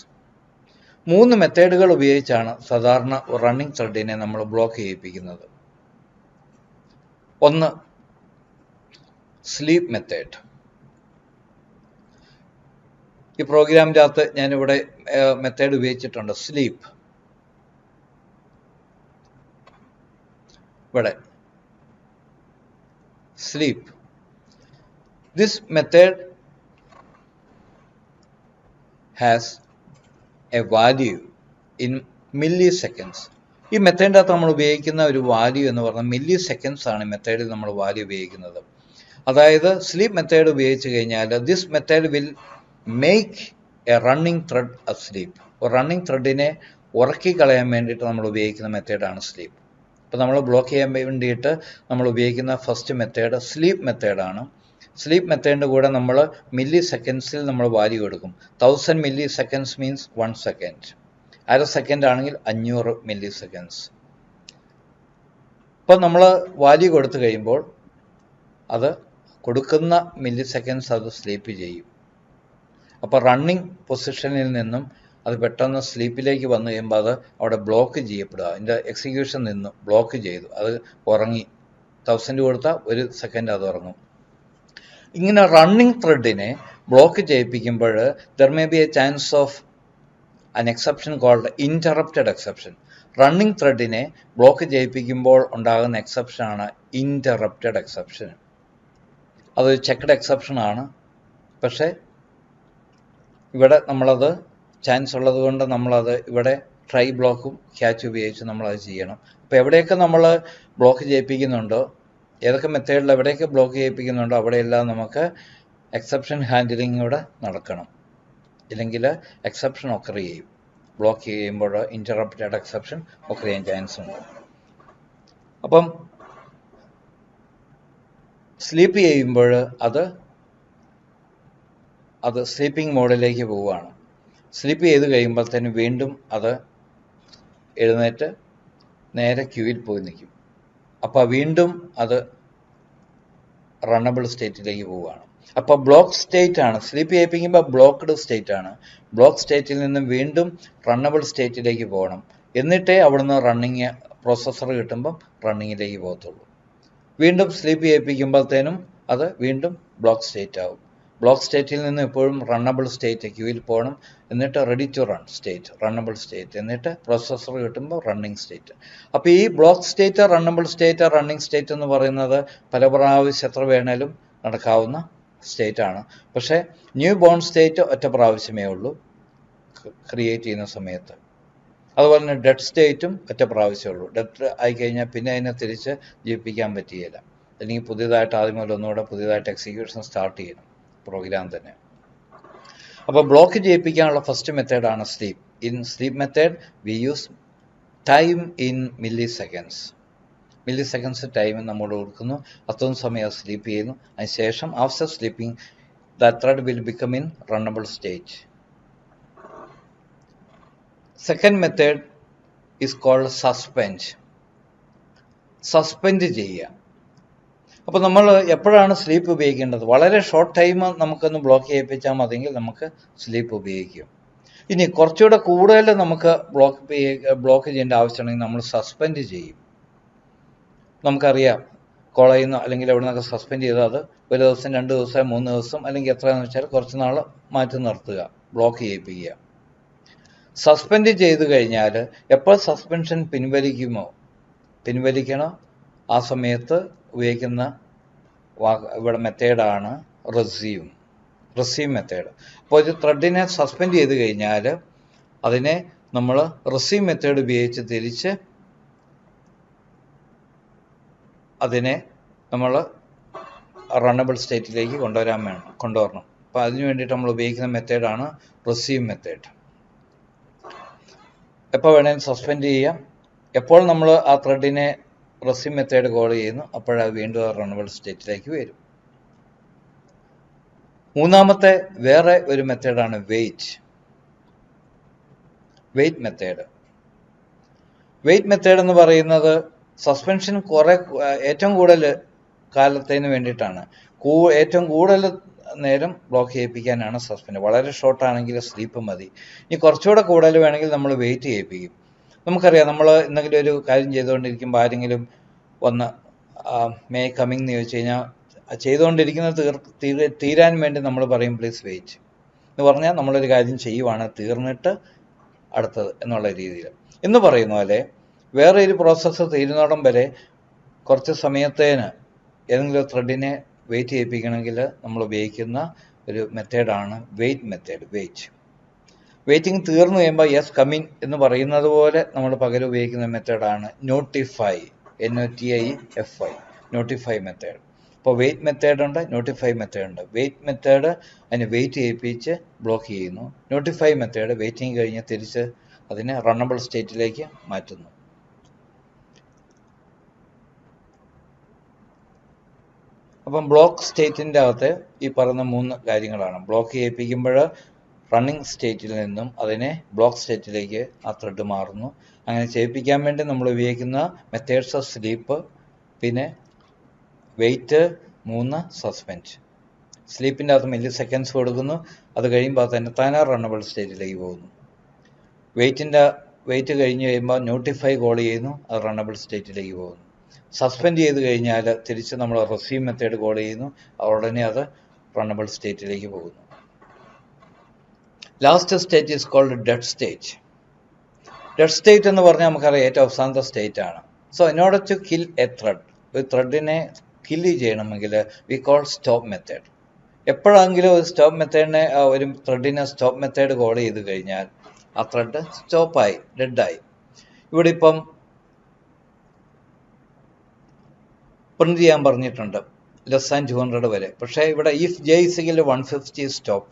3 മെത്തേഡുകൾ ഉപയോഗിച്ചാണ് സാധാരണ റണ്ണിങ് ത്രെഡിനെ നമ്മൾ ബ്ലോക്ക് ചെയ്യിപ്പിക്കുന്നത്. ഒന്ന് സ്ലീപ്പ് മെത്തേഡ്. ഈ പ്രോഗ്രാമിൻ്റെ അകത്ത് ഞാനിവിടെ മെത്തേഡ് ഉപയോഗിച്ചിട്ടുണ്ട്. സ്ലീപ്പ്, ഇവിടെ sleep. This method has a value in milliseconds. ഈ മെത്തേഡിൻ്റെ അകത്ത് നമ്മൾ ഉപയോഗിക്കുന്ന ഒരു വാല്യൂ എന്ന് പറഞ്ഞാൽ മില്ലി സെക്കൻഡ്സ് ആണ് മെത്തേഡിൽ നമ്മൾ വാല്യൂ ഉപയോഗിക്കുന്നത്. അതായത് സ്ലീപ്പ് മെത്തേഡ് ഉപയോഗിച്ച് കഴിഞ്ഞാൽ this method will make a running thread asleep. Running ത്രെഡിനെ ഉറക്കി കളയാൻ വേണ്ടിയിട്ട് നമ്മൾ ഉപയോഗിക്കുന്ന മെത്തേഡാണ് സ്ലീപ്പ്. ഇപ്പോൾ നമ്മൾ ബ്ലോക്ക് ചെയ്യാൻ വേണ്ടിയിട്ട് നമ്മൾ ഉപയോഗിക്കുന്ന ഫസ്റ്റ് മെത്തേഡ് സ്ലീപ്പ് മെത്തേഡാണ്. സ്ലീപ്പ് മെത്തേഡിൻ്റെ കൂടെ നമ്മൾ മില്ലി സെക്കൻഡ്സിൽ നമ്മൾ വാല്യൂ കൊടുക്കും. 1000 മില്ലി സെക്കൻഡ്സ് മീൻസ് 1 സെക്കൻഡ്. അര സെക്കൻഡ് ആണെങ്കിൽ 500 മില്ലി സെക്കൻഡ്സ്. അപ്പോൾ നമ്മൾ വാല്യൂ കൊടുത്തു കഴിയുമ്പോൾ അത് കൊടുക്കുന്ന മില്ലി സെക്കൻഡ്സ് അത് സ്ലീപ്പ് ചെയ്യും. അപ്പോൾ റണ്ണിങ് പൊസിഷനിൽ നിന്നും അത് പെട്ടെന്ന് സ്ലീപ്പിലേക്ക് വന്നു കഴിയുമ്പോൾ അത് അവിടെ ബ്ലോക്ക് ചെയ്യപ്പെടുക. അതിൻ്റെ എക്സിക്യൂഷൻ നിന്ന് ബ്ലോക്ക് ചെയ്തു, അത് ഉറങ്ങി. 1000 കൊടുത്താൽ 1 സെക്കൻഡ് അത് ഉറങ്ങും. ഇങ്ങനെ റണ്ണിങ് ത്രെഡിനെ ബ്ലോക്ക് ചെയ്യിപ്പിക്കുമ്പോൾ there may be a chance of an exception called interrupted exception. Running ത്രെഡിനെ ബ്ലോക്ക് ചെയ്യിപ്പിക്കുമ്പോൾ ഉണ്ടാകുന്ന എക്സെപ്ഷനാണ് ഇൻറ്ററപ്റ്റഡ് എക്സെപ്ഷൻ. അതൊരു ചെക്ക്ഡ് എക്സെപ്ഷനാണ്. പക്ഷേ ഇവിടെ നമ്മളത് ചാൻസ് ഉള്ളത് കൊണ്ട് നമ്മളത് ഇവിടെ ട്രൈ ബ്ലോക്കും ക്യാച്ച് ഉപയോഗിച്ച് നമ്മളത് ചെയ്യണം. അപ്പോൾ എവിടെയൊക്കെ നമ്മൾ ബ്ലോക്ക് ചെയ്യിപ്പിക്കുന്നുണ്ടോ, ഏതൊക്കെ മെത്തേഡിൽ എവിടെയൊക്കെ ബ്ലോക്ക് ചെയ്യിപ്പിക്കുന്നുണ്ടോ അവിടെയെല്ലാം നമുക്ക് എക്സെപ്ഷൻ ഹാൻഡിലിംഗ് ഇവിടെ നടക്കണം. ഇല്ലെങ്കിൽ എക്സെപ്ഷൻ ഒക്കർ ചെയ്യും. ബ്ലോക്ക് ചെയ്യുമ്പോൾ ഇൻറ്ററപ്റ്റഡ് എക്സെപ്ഷൻ ഒക്കർ ചെയ്യാൻ ചാൻസ് ഉണ്ട്. അപ്പം സ്ലീപ്പ് ചെയ്യുമ്പോൾ അത് സ്ലീപ്പിംഗ് മോഡിലേക്ക് പോവുകയാണ്. സ്ലീപ്പ് ചെയ്ത് കഴിയുമ്പോഴത്തേന് വീണ്ടും അത് എഴുന്നേറ്റ് നേരെ ക്യൂവിൽ പോയി നിൽക്കും. അപ്പോൾ വീണ്ടും അത് റണ്ണബിൾ സ്റ്റേറ്റിലേക്ക് പോവുകയാണ്. അപ്പോൾ ബ്ലോക്ക് സ്റ്റേറ്റ് ആണ്. സ്ലീപ്പ് ചെയ്യിപ്പിക്കുമ്പോൾ ബ്ലോക്ക്ഡ് സ്റ്റേറ്റ് ആണ്. ബ്ലോക്ക് സ്റ്റേറ്റിൽ നിന്നും വീണ്ടും റണ്ണബിൾ സ്റ്റേറ്റിലേക്ക് പോകണം. എന്നിട്ടേ അവിടുന്ന് റണ്ണിങ് പ്രോസസ്സർ കിട്ടുമ്പം റണ്ണിങ്ങിലേക്ക് പോകത്തുള്ളൂ. വീണ്ടും സ്ലീപ്പ് ചെയ്യിപ്പിക്കുമ്പോഴത്തേനും അത് വീണ്ടും ബ്ലോക്ക് സ്റ്റേറ്റ് ആവും. ബ്ലോക്ക് സ്റ്റേറ്റിൽ നിന്ന് എപ്പോഴും റണ്ണബിൾ സ്റ്റേറ്റ് ക്യൂവിൽ പോകണം. എന്നിട്ട് ready to run state, runnable state, എന്നിട്ട് പ്രോസസ്സർ കിട്ടുമ്പോൾ റണ്ണിങ് സ്റ്റേറ്റ്. അപ്പോൾ ഈ block state, runnable state, running state എന്ന് പറയുന്നത് പല പ്രാവശ്യം എത്ര വേണേലും നടക്കാവുന്ന സ്റ്റേറ്റ് ആണ്. പക്ഷേ ന്യൂ ബോൺ സ്റ്റേറ്റ് ഒറ്റ പ്രാവശ്യമേ ഉള്ളൂ ക്രിയേറ്റ് ചെയ്യുന്ന സമയത്ത്. അതുപോലെ തന്നെ ഡെഡ് സ്റ്റേറ്റും ഒറ്റ പ്രാവശ്യമേ ഉള്ളൂ. ഡെഡ് ആയിക്കഴിഞ്ഞാൽ പിന്നെ അതിനെ തിരിച്ച് ജീവിപ്പിക്കാൻ പറ്റുകയില്ല. അല്ലെങ്കിൽ പുതിയതായിട്ട് ആദ്യം മുതൽ ഒന്നുകൂടെ പുതിയതായിട്ട് എക്സിക്യൂഷൻ സ്റ്റാർട്ട് ചെയ്യണം പ്രോഗ്രാം തന്നെ. അപ്പോൾ ബ്ലോക്ക് ചെയ്യിപ്പിക്കാനുള്ള ഫസ്റ്റ് മെത്തേഡാണ് sleep. In sleep method we use time in milliseconds. Milliseconds time നമ്മൾ കൊടുക്കുന്നു. അത്രയും സമയം സ്ലീപ്പ് ചെയ്യുന്നു. അതിനുശേഷം after sleeping the thread will become in runnable state. Second method is called suspend. Suspend ചെയ്യുക. അപ്പോൾ നമ്മൾ എപ്പോഴാണ് സ്ലീപ്പ് ഉപയോഗിക്കേണ്ടത്? വളരെ ഷോർട്ട് ടൈം നമുക്കൊന്ന് ബ്ലോക്ക് ചെയ്യിപ്പിച്ചാൽ മതിയെങ്കിൽ നമുക്ക് സ്ലീപ്പ് ഉപയോഗിക്കും. ഇനി കുറച്ചുകൂടെ കൂടുതൽ നമുക്ക് ബ്ലോക്ക് ചെയ്യേണ്ട ആവശ്യമുണ്ടെങ്കിൽ നമ്മൾ സസ്പെൻഡ് ചെയ്യും. നമുക്കറിയാം കോളേജിൽ നിന്ന് അല്ലെങ്കിൽ എവിടെ നിന്നൊക്കെ സസ്പെൻഡ് ചെയ്താൽ അത് 1 ദിവസം, 2 ദിവസം, 3 ദിവസം അല്ലെങ്കിൽ എത്രയാണെന്ന് വെച്ചാൽ കുറച്ച് നാൾ മാറ്റി നിർത്തുക, ബ്ലോക്ക് ചെയ്യിപ്പിക്കുക. സസ്പെൻഡ് ചെയ്ത് കഴിഞ്ഞാൽ എപ്പോൾ സസ്പെൻഷൻ പിൻവലിക്കണോ ആ സമയത്ത് ഉപയോഗിക്കുന്ന ഇവിടെ മെത്തേഡാണ് റിസീവ് മെത്തേഡ്. അപ്പോൾ ഒരു ത്രെഡിനെ സസ്പെൻഡ് ചെയ്ത് കഴിഞ്ഞാൽ അതിനെ നമ്മൾ റിസീവ് മെത്തേഡ് ഉപയോഗിച്ച് തിരിച്ച് അതിനെ നമ്മൾ റണ്ണബിൾ സ്റ്റേറ്റിലേക്ക് കൊണ്ടുവരണം. അപ്പോൾ അതിന് വേണ്ടിയിട്ട് നമ്മൾ ഉപയോഗിക്കുന്ന മെത്തേഡാണ് റിസീവ് മെത്തേഡ്. എപ്പോൾ വേണമെങ്കിലും സസ്പെൻഡ് ചെയ്യാം. എപ്പോൾ നമ്മൾ ആ ത്രെഡിനെ റിസീവ് മെത്തേഡ് കോൾ ചെയ്യുന്നു അപ്പോഴത് വീണ്ടും റണ്ണബിൾ സ്റ്റേറ്റിലേക്ക് വരും. മൂന്നാമത്തെ വേറെ ഒരു മെത്തേഡാണ് വെയിറ്റ് മെത്തേഡ്. വെയിറ്റ് മെത്തേഡ് എന്ന് പറയുന്നത് സസ്പെൻഷൻ ഏറ്റവും കൂടുതൽ കാലത്തിന് വേണ്ടിയിട്ടാണ്. ഏറ്റവും കൂടുതൽ നേരം ബ്ലോക്ക് ചെയ്യിപ്പിക്കാനാണ് സസ്പെൻഡ്. വളരെ ഷോർട്ടാണെങ്കിൽ സ്ലീപ്പ് മതി. ഇനി കുറച്ചുകൂടെ കൂടുതൽ വേണമെങ്കിൽ നമ്മൾ വെയിറ്റ് ചെയ്യിപ്പിക്കും. നമുക്കറിയാം, നമ്മൾ എന്തെങ്കിലും ഒരു കാര്യം ചെയ്തുകൊണ്ടിരിക്കുമ്പോൾ ആരെങ്കിലും വന്ന് മേ കമ്മിങ് എന്ന് ചോദിച്ചു കഴിഞ്ഞാൽ ചെയ്തുകൊണ്ടിരിക്കുന്നത് തീരാൻ വേണ്ടി നമ്മൾ പറയും പ്ലീസ് വെയിറ്റ് എന്ന് പറഞ്ഞാൽ നമ്മളൊരു കാര്യം ചെയ്യുവാണ്, തീർന്നിട്ട് അടുത്തത് എന്നുള്ള രീതിയിൽ എന്ന് പറയുന്ന പോലെ വേറെ ഒരു പ്രോസസ്സ് തീരുന്നോടം വരെ കുറച്ച് സമയത്തേന് ഏതെങ്കിലും ത്രെഡിനെ വെയിറ്റ് ചെയ്യിപ്പിക്കണമെങ്കിൽ നമ്മൾ ഉപയോഗിക്കുന്ന ഒരു മെത്തേഡാണ് വെയിറ്റ് മെത്തേഡ്. വെയിറ്റിംഗ് തീർന്നു കഴിയുമ്പോൾ യെസ് കമ്മിൻ എന്ന് പറയുന്നത് പോലെ നമ്മൾ പകരം ഉപയോഗിക്കുന്ന മെത്തേഡാണ് നോട്ടിഫൈ, NOTIFI, നോട്ടിഫൈ മെത്തേഡ്. ഇപ്പോൾ വെയിറ്റ് മെത്തേഡ് ഉണ്ട്, നോട്ടിഫൈ മെത്തേഡ് ഉണ്ട്. വെയിറ്റ് മെത്തേഡ് അതിന് വെയിറ്റ് ചെയ്യിപ്പിച്ച് ബ്ലോക്ക് ചെയ്യുന്നു. നോട്ടിഫൈ മെത്തേഡ് വെയിറ്റിംഗ് കഴിഞ്ഞ് തിരിച്ച് അതിനെ റണ്ണബിൾ സ്റ്റേറ്റിലേക്ക് മാറ്റുന്നു. അപ്പം ബ്ലോക്ക് സ്റ്റേറ്റിൻ്റെ അകത്ത് ഈ പറയുന്ന 3 കാര്യങ്ങളാണ്. ബ്ലോക്ക് ചെയ്യിപ്പിക്കുമ്പോൾ റണ്ണിങ് സ്റ്റേറ്റിൽ നിന്നും അതിനെ ബ്ലോക്ക് സ്റ്റേറ്റിലേക്ക് ആ ത്രെഡ് മാറുന്നു. അങ്ങനെ ചെയ്യിപ്പിക്കാൻ വേണ്ടി നമ്മൾ ഉപയോഗിക്കുന്ന മെത്തേഡ്സ് ഓഫ് സ്ലീപ്പ്, പിന്നെ വെയിറ്റ്, 3 സസ്പെൻഡ്. സ്ലീപ്പിൻ്റെ അകത്ത് മില്ലി സെക്കൻഡ്സ് കൊടുക്കുന്നു, അത് കഴിയുമ്പോൾ തന്നെ താനാ റണ്ണബിൾ സ്റ്റേറ്റിലേക്ക് പോകുന്നു. വെയിറ്റ് കഴിഞ്ഞ് കഴിയുമ്പോൾ നോട്ടിഫൈ കോൾ ചെയ്യുന്നു, അത് റണ്ണബിൾ സ്റ്റേറ്റിലേക്ക് പോകുന്നു. സസ്പെൻഡ് ചെയ്ത് കഴിഞ്ഞാൽ തിരിച്ച് നമ്മൾ റിസീവ് മെത്തേഡ് കോൾ ചെയ്യുന്നു, ഉടനെ അത് റണ്ണബിൾ സ്റ്റേറ്റിലേക്ക് പോകുന്നു. Last state is called dead state. Dead state എന്ന് പറഞ്ഞാൽ നമുക്കറിയാം ഏറ്റവും അവസാനത്തെ സ്റ്റേറ്റ് ആണ്. So in order to kill a thread, ഒരു ത്രെഡിനെ കില്ല് ചെയ്യണമെങ്കിൽ വി കോൾ സ്റ്റോപ്പ് മെത്തേഡ്. എപ്പോഴെങ്കിലും ഒരു സ്റ്റോപ്പ് മെത്തേഡിനെ, ഒരു ത്രെഡിനെ സ്റ്റോപ്പ് മെത്തേഡ് കോൾ ചെയ്ത് കഴിഞ്ഞാൽ ആ ത്രെഡ് സ്റ്റോപ്പായി, ഡെഡായി. ഇവിടെ ഇപ്പം പ്രിന്റ് ചെയ്യാൻ പറഞ്ഞിട്ടുണ്ട് <200 വരെ. പക്ഷേ ഇവിടെ if J is equal to 150 stop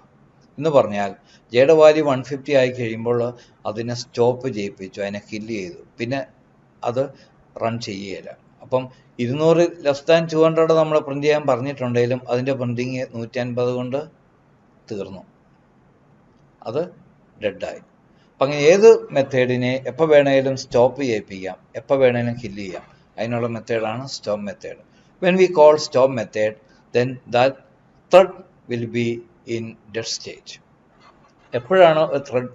എന്ന് പറഞ്ഞാൽ ജെയുടെ വാല്യൂ 150 ആയി കഴിയുമ്പോൾ അതിനെ സ്റ്റോപ്പ് ചെയ്യിപ്പിച്ചു, അതിനെ കില്ല് ചെയ്തു, പിന്നെ അത് റൺ ചെയ്യുകയില്ല. അപ്പം 200 നമ്മൾ പ്രിന്റ് ചെയ്യാൻ പറഞ്ഞിട്ടുണ്ടെങ്കിലും അതിൻ്റെ പ്രിന്റിങ് 150 കൊണ്ട് തീർന്നു, അത് ഡെഡായി. അപ്പം അങ്ങനെ ഏത് മെത്തേഡിനെ എപ്പോൾ വേണേലും സ്റ്റോപ്പ് ചെയ്യിപ്പിക്കാം, എപ്പോൾ വേണേലും കില്ല് ചെയ്യാം. അതിനുള്ള മെത്തേഡാണ് stop method. When we call stop method, then that thread will be in dead state. എപ്പോഴാണോ ത്രെഡ്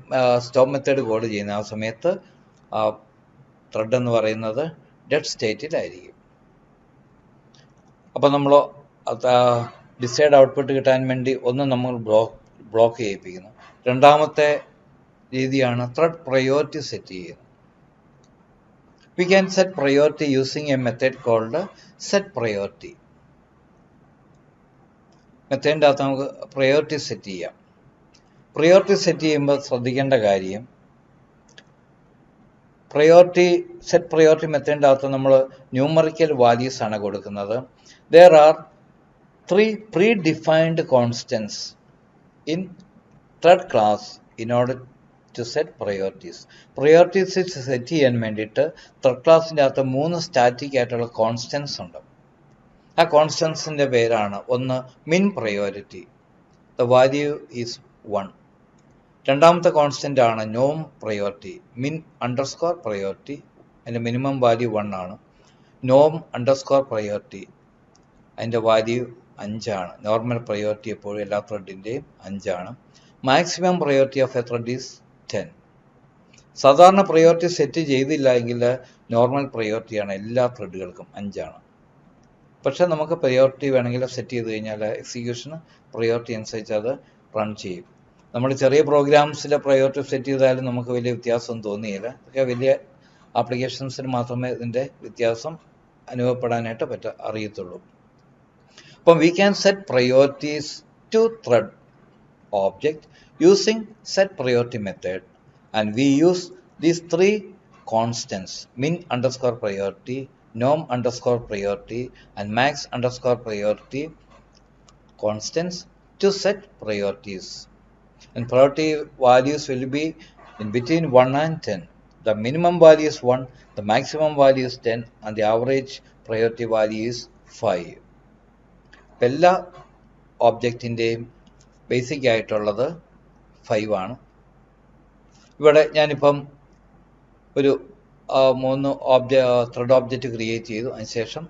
സ്റ്റോപ്പ് മെത്തേഡ് കോൾ ചെയ്യുന്നത്, ആ സമയത്ത് ത്രെഡ് എന്ന് പറയുന്നത് ഡെഡ് സ്റ്റേറ്റിലായിരിക്കും. അപ്പം നമ്മൾ ഡിസൈഡ് ഔട്ട്പുട്ട് കിട്ടാൻ വേണ്ടി ഒന്ന് നമ്മൾ ബ്ലോക്ക് ചെയ്യിപ്പിക്കുന്നു. രണ്ടാമത്തെ രീതിയാണ് ത്രെഡ് പ്രയോറിറ്റി സെറ്റ് ചെയ്യുന്നത്. We can set priority using a method called set priority. മെത്തേഡിൻ്റെ അകത്ത് നമുക്ക് പ്രയോറിറ്റി സെറ്റ് ചെയ്യാം. പ്രയോറിറ്റി സെറ്റ് ചെയ്യുമ്പോൾ ശ്രദ്ധിക്കേണ്ട കാര്യം, സെറ്റ് പ്രയോറിറ്റി മെത്തേഡിൻ്റെ അകത്ത് നമ്മൾ ന്യൂമറിക്കൽ വാല്യൂസ് ആണ് കൊടുക്കുന്നത്. There are 3 pre-defined constants in thread class in order to set priorities. Priorities set ചെയ്യാൻ വേണ്ടിയിട്ട് ത്രെഡ് ക്ലാസിൻ്റെ അകത്ത് 3 സ്റ്റാറ്റിക് ആയിട്ടുള്ള കോൺസ്റ്റൻസ് ഉണ്ട്. ആ കോൺസ്റ്റൻസിൻ്റെ പേരാണ്, ഒന്ന് മിൻ പ്രയോറിറ്റി, ദ വാല്യൂ ഈസ് 1. രണ്ടാമത്തെ കോൺസ്റ്റൻ്റ് ആണ് നോം പ്രയോറിറ്റി, മിൻ അണ്ടർസ്കോർ പ്രയോറിറ്റി, അതിൻ്റെ മിനിമം വാല്യൂ 1 ആണ്. നോം അണ്ടർസ്കോർ പ്രയോറിറ്റി, അതിൻ്റെ വാല്യൂ 5 ആണ്. നോർമൽ പ്രയോറിറ്റി എപ്പോഴും എല്ലാ ത്രെഡിൻ്റെയും 5 ആണ്. Maximum priority of a thread is 10. സാധാരണ പ്രയോറിറ്റി സെറ്റ് ചെയ്തില്ല എങ്കിൽ നോർമൽ പ്രയോറിറ്റിയാണ് എല്ലാ ത്രെഡുകൾക്കും 5 ആണ്. പക്ഷെ നമുക്ക് പ്രയോറിറ്റി വേണമെങ്കിൽ സെറ്റ് ചെയ്ത് കഴിഞ്ഞാൽ എക്സിക്യൂഷന് പ്രയോറിറ്റി അനുസരിച്ച് അത് റൺ ചെയ്യും. നമ്മൾ ചെറിയ പ്രോഗ്രാംസിലെ പ്രയോറിറ്റി സെറ്റ് ചെയ്താലും നമുക്ക് വലിയ വ്യത്യാസം തോന്നിയില്ല. പക്ഷേ വലിയ ആപ്ലിക്കേഷൻസിന് മാത്രമേ ഇതിൻ്റെ വ്യത്യാസം അനുഭവപ്പെടാനായിട്ട് അറിയത്തുള്ളൂ. അപ്പം we can set priorities to thread object using set priority method, and we use these 3 constants, min underscore priority, norm underscore priority, and max underscore priority constants to set priorities. And priority values will be in between 1 and 10. The minimum value is 1, the maximum value is 10, and the average priority value is 5. എല്ലാ ഓബ്ജക്റ്റിൻ്റെയും basic ആയിട്ടുള്ളത് 5 ആണ്. ഇവിടെ ഞാനിപ്പം ഒരു 3 thread object create ചെയ്തു. അതിനുശേഷം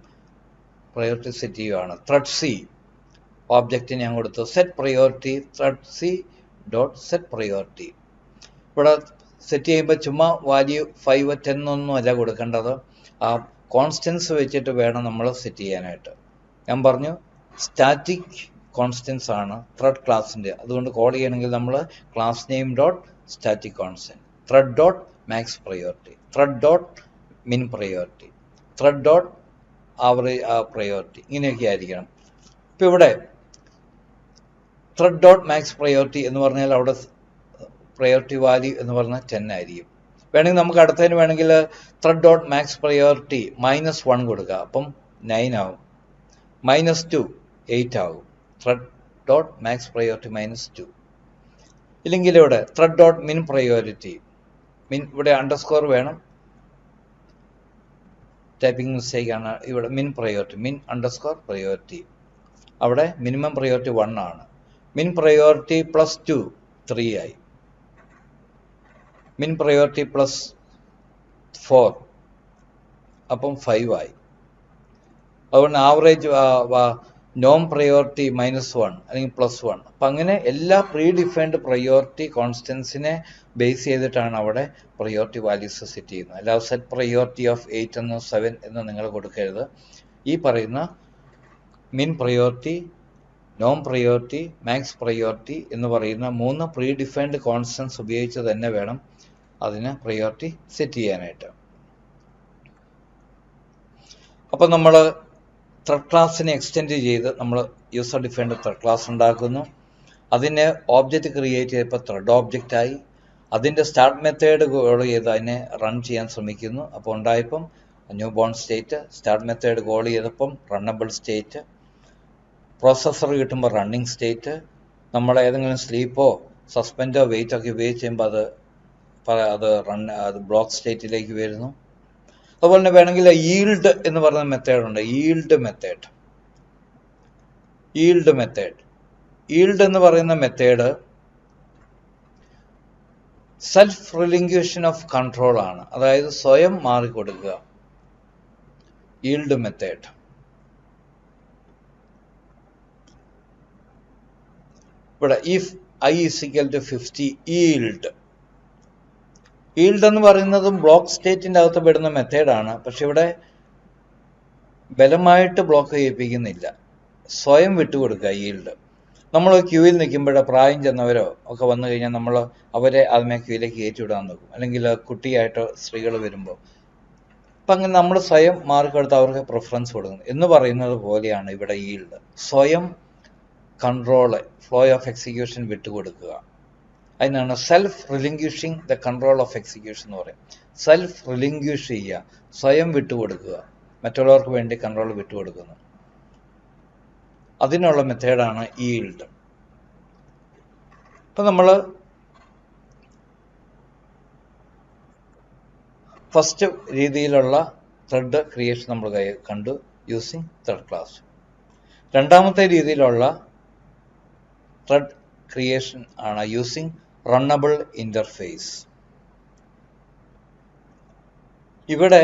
priority set ചെയ്യുകയാണ്. Thread C object ഞാൻ കൊടുത്തു set priority thread C dot set priority. ഇവിടെ സെറ്റ് ചെയ്യുമ്പോൾ ചുമ്മാ വാല്യൂ 5, 10 ഒന്നും അല്ല കൊടുക്കേണ്ടത്, ആ കോൺസ്റ്റൻസ് വെച്ചിട്ട് വേണം നമ്മൾ സെറ്റ് ചെയ്യാനായിട്ട്. ഞാൻ പറഞ്ഞു സ്റ്റാറ്റിക് കോൺസ്റ്റൻസ് ആണ് ത്രെഡ് ക്ലാസിൻ്റെ, അതുകൊണ്ട് കോൾ ചെയ്യണമെങ്കിൽ നമ്മൾ class name dot static constant, thread dot max priority, thread dot min priority, thread dot average priority, ഇങ്ങനെയൊക്കെ ആയിരിക്കണം. ഇപ്പം ഇവിടെ ത്രെഡ് ഡോട്ട് മാക്സ് പ്രയോറിറ്റി എന്ന് പറഞ്ഞാൽ അവിടെ പ്രയോറിറ്റി വാല്യൂ എന്ന് പറഞ്ഞാൽ 10 ആയിരിക്കും. വേണമെങ്കിൽ നമുക്ക് അടുത്തതിന് വേണമെങ്കിൽ ത്രെഡ് ഡോട്ട് മാക്സ് പ്രയോറിറ്റി -1 കൊടുക്കുക. അപ്പം 9 ആവും. -2 8 ആവും. Thread dot max priority -2. ഇല്ലെങ്കിൽ ഇവിടെ ത്രെഡ് ഡോട്ട് മിൻ പ്രയോറിറ്റി, ഇവിടെ അണ്ടർസ്കോർ വേണം, ടൈപ്പിംഗ് മിസ്റ്റേക്ക് ആണ്. ഇവിടെ മിൻ അണ്ടർസ്കോർ പ്രയോറിറ്റി, അവിടെ മിനിമം പ്രയോറിറ്റി 1 ആണ്. മിൻ പ്രയോറിറ്റി +2 3 ആയി. മിൻ പ്രയോറിറ്റി +4 അപ്പം 5 ആയി. അതുകൊണ്ട് ആവറേജ് നോൺ പ്രയോറിറ്റി -1 അല്ലെങ്കിൽ +1. അപ്പം അങ്ങനെ എല്ലാ പ്രീ ഡിഫൈൻഡ് പ്രയോറിറ്റി കോൺസ്റ്റൻസിനെ ബേസ് ചെയ്തിട്ടാണ് അവിടെ പ്രയോറിറ്റി വാല്യൂസ് സെറ്റ് ചെയ്യുന്നത്. അല്ലാതെ സെറ്റ് പ്രയോറിറ്റി ഓഫ് 8 എന്നോ 7 എന്നോ നിങ്ങൾ കൊടുക്കരുത്. ഈ പറയുന്ന min priority, non priority, max priority എന്ന് പറയുന്ന 3 പ്രീ ഡിഫൈൻഡ് കോൺസ്റ്റൻസ് ഉപയോഗിച്ച് തന്നെ വേണം അതിന് പ്രയോറിറ്റി സെറ്റ് ചെയ്യാനായിട്ട്. അപ്പം നമ്മൾ ത്രെഡ് ക്ലാസ്സിനെ എക്സ്റ്റെൻഡ് ചെയ്ത് നമ്മൾ യൂസർ ഡിഫൈൻഡ് ത്രെഡ് ക്ലാസ് ഉണ്ടാക്കുന്നു. അതിനെ ഓബ്ജക്റ്റ് ക്രിയേറ്റ് ചെയ്തപ്പോൾ ത്രെഡ് ഓബ്ജക്റ്റായി. അതിൻ്റെ സ്റ്റാർട്ട് മെത്തേഡ് കോൾ ചെയ്ത് അതിനെ റൺ ചെയ്യാൻ ശ്രമിക്കുന്നു. അപ്പോൾ ഉണ്ടായപ്പം new born state, start method call ചെയ്തപ്പം റണ്ണബിൾ സ്റ്റേറ്റ്, പ്രോസസ്സർ കിട്ടുമ്പോൾ റണ്ണിങ് സ്റ്റേറ്റ്. നമ്മൾ ഏതെങ്കിലും സ്ലീപ്പോ സസ്പെൻഡോ വെയിറ്റ് ഒക്കെ ഉപയോഗിച്ച് ചെയ്യുമ്പോൾ അത് ബ്ലോക്ക് സ്റ്റേറ്റിലേക്ക് വരുന്നു. അതുപോലെ തന്നെ വേണമെങ്കിൽ ഈൽഡ് എന്ന് പറയുന്ന മെത്തേഡുണ്ട്. ഈൽഡ് എന്ന് പറയുന്ന മെത്തേഡ് സെൽഫ് റിലിങ്ക്വിഷൻ ഓഫ് കൺട്രോൾ ആണ്. അതായത് സ്വയം മാറിക്കൊടുക്കുക. ഈൽഡ് മെത്തേഡ് ഇവിടെ if I = 50 ഈൽഡ് എന്ന് പറയുന്നത് ബ്ലോക്ക് സ്റ്റേറ്റിൻ്റെ അകത്ത് പെടുന്ന മെത്തേഡാണ്. പക്ഷെ ഇവിടെ ബലമായിട്ട് ബ്ലോക്ക് ചെയ്യിപ്പിക്കുന്നില്ല, സ്വയം വിട്ടുകൊടുക്കുക ഈൽഡ്. നമ്മൾ ക്യൂവിൽ നിൽക്കുമ്പോൾ പ്രായം ചെന്നവരോ ഒക്കെ വന്നു കഴിഞ്ഞാൽ നമ്മൾ അവരെ ആദ്യമേ ക്യൂവിലേക്ക് കയറ്റിവിടാൻ നോക്കും, അല്ലെങ്കിൽ കുട്ടിയായിട്ട് സ്ത്രീകൾ വരുമ്പോൾ. അപ്പം അങ്ങനെ നമ്മൾ സ്വയം മാറിക്കൊടുത്ത് അവർക്ക് പ്രിഫറൻസ് കൊടുക്കുന്നു എന്ന് പറയുന്നത് പോലെയാണ് ഇവിടെ ഈൽഡ്. സ്വയം കൺട്രോള്, ഫ്ലോ ഓഫ് എക്സിക്യൂഷൻ വിട്ടുകൊടുക്കുക. അതിനാണ് self relinquishing the control of execution എന്ന് പറയും. സെൽഫ് റിലിങ്ക്വിഷ് ചെയ്യുക, സ്വയം വിട്ടുകൊടുക്കുക, മറ്റുള്ളവർക്ക് വേണ്ടി കൺട്രോൾ വിട്ടുകൊടുക്കുന്നു. അതിനുള്ള മെത്തേഡാണ് ഈൽഡ്. ഇപ്പം നമ്മൾ ഫസ്റ്റ് രീതിയിലുള്ള ത്രെഡ് ക്രിയേഷൻ നമ്മൾ കണ്ടു, യൂസിങ് ത്രെഡ് ക്ലാസ്. രണ്ടാമത്തെ രീതിയിലുള്ള ത്രെഡ് ക്രിയേഷൻ ആണ് യൂസിങ് റണ്ണബിൾ ഇന്റർഫേസ്. ഇവിടെ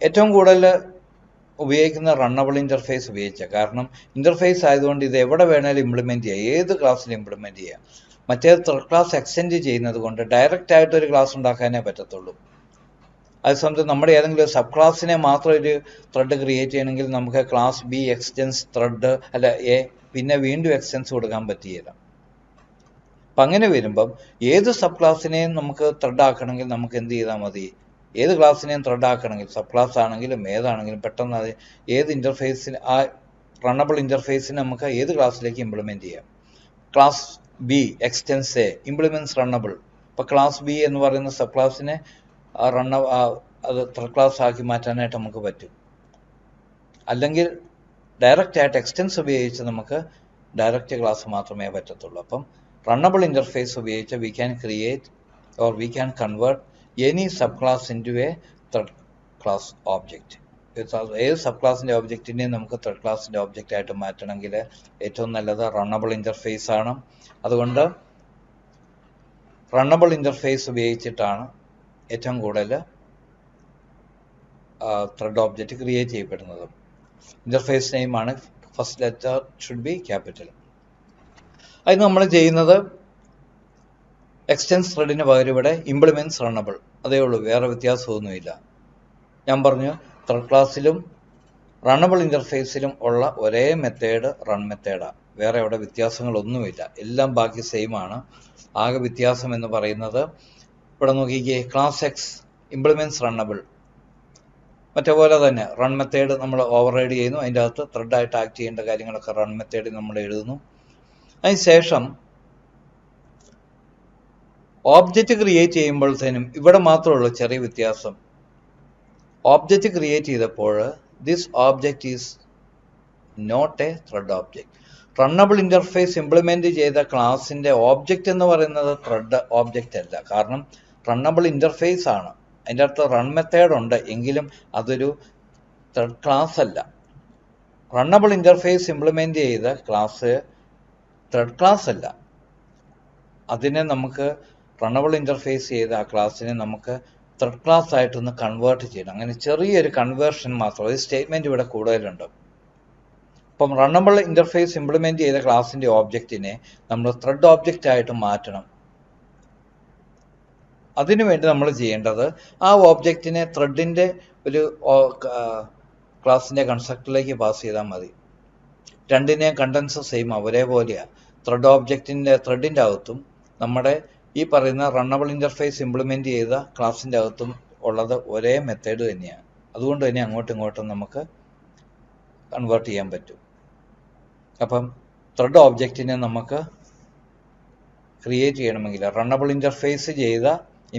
ഏറ്റവും കൂടുതൽ ഉപയോഗിക്കുന്ന റണ്ണബിൾ ഇന്റർഫേസ് ഉപയോഗിച്ചാൽ, കാരണം ഇന്റർഫേസ് ആയതുകൊണ്ട് ഇത് എവിടെ വേണേലും ഇംപ്ലിമെന്റ് ചെയ്യാം, ഏത് ക്ലാസ്സിൽ ഇംപ്ലിമെന്റ് ചെയ്യാം. മറ്റേത് ത്രെഡ് ക്ലാസ് എക്സ്റ്റെൻഡ് ചെയ്യുന്നത് കൊണ്ട് ഡയറക്റ്റ് ആയിട്ട് ഒരു ക്ലാസ് ഉണ്ടാക്കാനേ പറ്റത്തുള്ളൂ. അതേസമയത്ത് നമ്മുടെ ഏതെങ്കിലും സബ് ക്ലാസ്സിനെ മാത്രം ഒരു ത്രെഡ് ക്രിയേറ്റ് ചെയ്യണമെങ്കിൽ നമുക്ക് ക്ലാസ് ബി എക്സ്റ്റെൻസ് ത്രെഡ് അല്ല എ, പിന്നെ വീണ്ടും എക്സ്റ്റെൻസ് കൊടുക്കാൻ പറ്റിയില്ല. അപ്പം അങ്ങനെ വരുമ്പം ഏത് സബ് ക്ലാസ്സിനെയും നമുക്ക് ത്രെഡ് ആക്കണമെങ്കിൽ നമുക്ക് എന്ത് ചെയ്താൽ മതി, ഏത് ക്ലാസ്സിനെയും ത്രെഡ് ആക്കണമെങ്കിൽ സബ് ക്ലാസ് ആണെങ്കിലും ഏതാണെങ്കിലും പെട്ടെന്ന് അത് ഏത് ഇൻ്റർഫേസിന്, ആ റണ്ണബിൾ ഇൻ്റർഫേസിന് നമുക്ക് ഏത് ക്ലാസ്സിലേക്ക് ഇംപ്ലിമെൻറ്റ് ചെയ്യാം. Class B extends A implements runnable. ഇപ്പോൾ ക്ലാസ് ബി എന്ന് പറയുന്ന സബ് ക്ലാസ്സിനെ അത് ത്രെഡ് ക്ലാസ് ആക്കി മാറ്റാനായിട്ട് നമുക്ക് പറ്റും. അല്ലെങ്കിൽ ഡയറക്റ്റ് ആയിട്ട് എക്സ്റ്റെൻസ് ഉപയോഗിച്ച് നമുക്ക് ഡയറക്റ്റ് ക്ലാസ് മാത്രമേ പറ്റത്തുള്ളൂ. അപ്പം റണ്ണബിൾ ഇൻ്റർഫേസ് ഉപയോഗിച്ച് we can create or we can convert any subclass into a thread class object. ഏത് സബ് ക്ലാസിൻ്റെ ഓബ്ജക്റ്റിനെയും നമുക്ക് ത്രെഡ് ക്ലാസിൻ്റെ ഓബ്ജക്റ്റ് ആയിട്ട് മാറ്റണമെങ്കിൽ ഏറ്റവും നല്ലത് റണ്ണബിൾ ഇൻ്റർഫേസ് ആണ്. അതുകൊണ്ട് റണ്ണബിൾ ഇൻ്റർഫേസ് ഉപയോഗിച്ചിട്ടാണ് ഏറ്റവും കൂടുതൽ ത്രെഡ് ഓബ്ജക്റ്റ് ക്രിയേറ്റ് ചെയ്യപ്പെടുന്നത്. ഇൻ്റർഫേസ് നെയിമാണ് first letter should be capital. അത് നമ്മൾ ചെയ്യുന്നത് എക്സ്റ്റെൻസ് ത്രെഡിന് പകരം ഇവിടെ ഇംപ്ലിമെൻറ്റ്സ് റണ്ണബിൾ, അതേ ഉള്ളൂ, വേറെ വ്യത്യാസമൊന്നുമില്ല. ഞാൻ പറഞ്ഞു ത്രെഡ് ക്ലാസ്സിലും റണ്ണബിൾ ഇൻ്റർഫേസിലും ഉള്ള ഒരേ മെത്തേഡ് റൺ മെത്തേഡാണ്, വേറെ അവിടെ വ്യത്യാസങ്ങളൊന്നുമില്ല, എല്ലാം ബാക്കി സെയിം ആണ്. ആകെ വ്യത്യാസം എന്ന് പറയുന്നത് ഇവിടെ നോക്കിക്കേ, ക്ലാസ് എക്സ് ഇംപ്ലിമെൻറ്റ്സ് റണ്ണബിൾ, മറ്റേ പോലെ തന്നെ റൺ മെത്തേഡ് നമ്മൾ ഓവർറൈഡ് ചെയ്യുന്നു. അതിൻ്റെ അകത്ത് ത്രെഡായിട്ട് ആക്ട് ചെയ്യേണ്ട കാര്യങ്ങളൊക്കെ റൺ മെത്തേഡിൽ നമ്മൾ എഴുതുന്നു. അതിനുശേഷം ഓബ്ജക്റ്റ് ക്രിയേറ്റ് ചെയ്യുമ്പോഴത്തേനും ഇവിടെ മാത്രമുള്ള ചെറിയ വ്യത്യാസം. ഓബ്ജക്റ്റ് ക്രിയേറ്റ് ചെയ്തപ്പോൾ this object is not a thread object. Runnable interface implement ചെയ്ത ക്ലാസിന്റെ ഓബ്ജക്റ്റ് എന്ന് പറയുന്നത് ത്രെഡ് ഓബ്ജക്റ്റ് അല്ല. കാരണം റണ്ണബിൾ ഇന്റർഫേസ് ആണ്. അതിൻ്റെ അടുത്ത് റൺ മെത്തേഡ് ഉണ്ട്, എങ്കിലും അതൊരു ത്രെഡ് ക്ലാസ് അല്ല. റണ്ണബിൾ ഇന്റർഫേസ് ഇംപ്ലിമെന്റ് ചെയ്ത ക്ലാസ് ത്രെഡ് ക്ലാസ് അല്ല. അതിനെ നമുക്ക് റണ്ണബിൾ ഇന്റർഫേസ് ചെയ്ത ആ ക്ലാസ്സിനെ നമുക്ക് ത്രെഡ് ക്ലാസ് ആയിട്ടൊന്ന് കൺവേർട്ട് ചെയ്യണം. അങ്ങനെ ചെറിയൊരു കൺവേർഷൻ മാത്രം. ഒരു സ്റ്റേറ്റ്മെന്റ് ഇവിടെ കൂടുതലുണ്ട്. അപ്പം റണ്ണബിൾ ഇന്റർഫേസ് ഇംപ്ലിമെന്റ് ചെയ്ത ക്ലാസിന്റെ ഓബ്ജക്റ്റിനെ നമ്മൾ ത്രെഡ് ഓബ്ജക്റ്റ് ആയിട്ട് മാറ്റണം. അതിനുവേണ്ടി നമ്മൾ ചെയ്യേണ്ടത് ആ ഓബ്ജക്റ്റിനെ ത്രെഡിന്റെ ഒരു ക്ലാസിന്റെ കൺസ്ട്രക്ടറിലേക്ക് പാസ് ചെയ്താൽ മതി. രണ്ടിനെയും കണ്ടൻസ് സെയിം ഒരേപോലെയാണ്. ത്രെഡ് ഓബ്ജക്റ്റിന്റെ ത്രെഡിന്റെ അകത്തും നമ്മുടെ ഈ പറയുന്ന റണ്ണബിൾ ഇന്റർഫേസ് ഇംപ്ലിമെന്റ് ചെയ്ത ക്ലാസിന്റെ അകത്തും ഉള്ളത് ഒരേ മെത്തേഡ് തന്നെയാണ്. അതുകൊണ്ട് തന്നെ അങ്ങോട്ടും ഇങ്ങോട്ടും നമുക്ക് കൺവേർട്ട് ചെയ്യാൻ പറ്റും. അപ്പം ത്രെഡ് ഓബ്ജക്റ്റിനെ നമുക്ക് ക്രിയേറ്റ് ചെയ്യണമെങ്കിൽ റണ്ണബിൾ ഇന്റർഫേസ് ചെയ്ത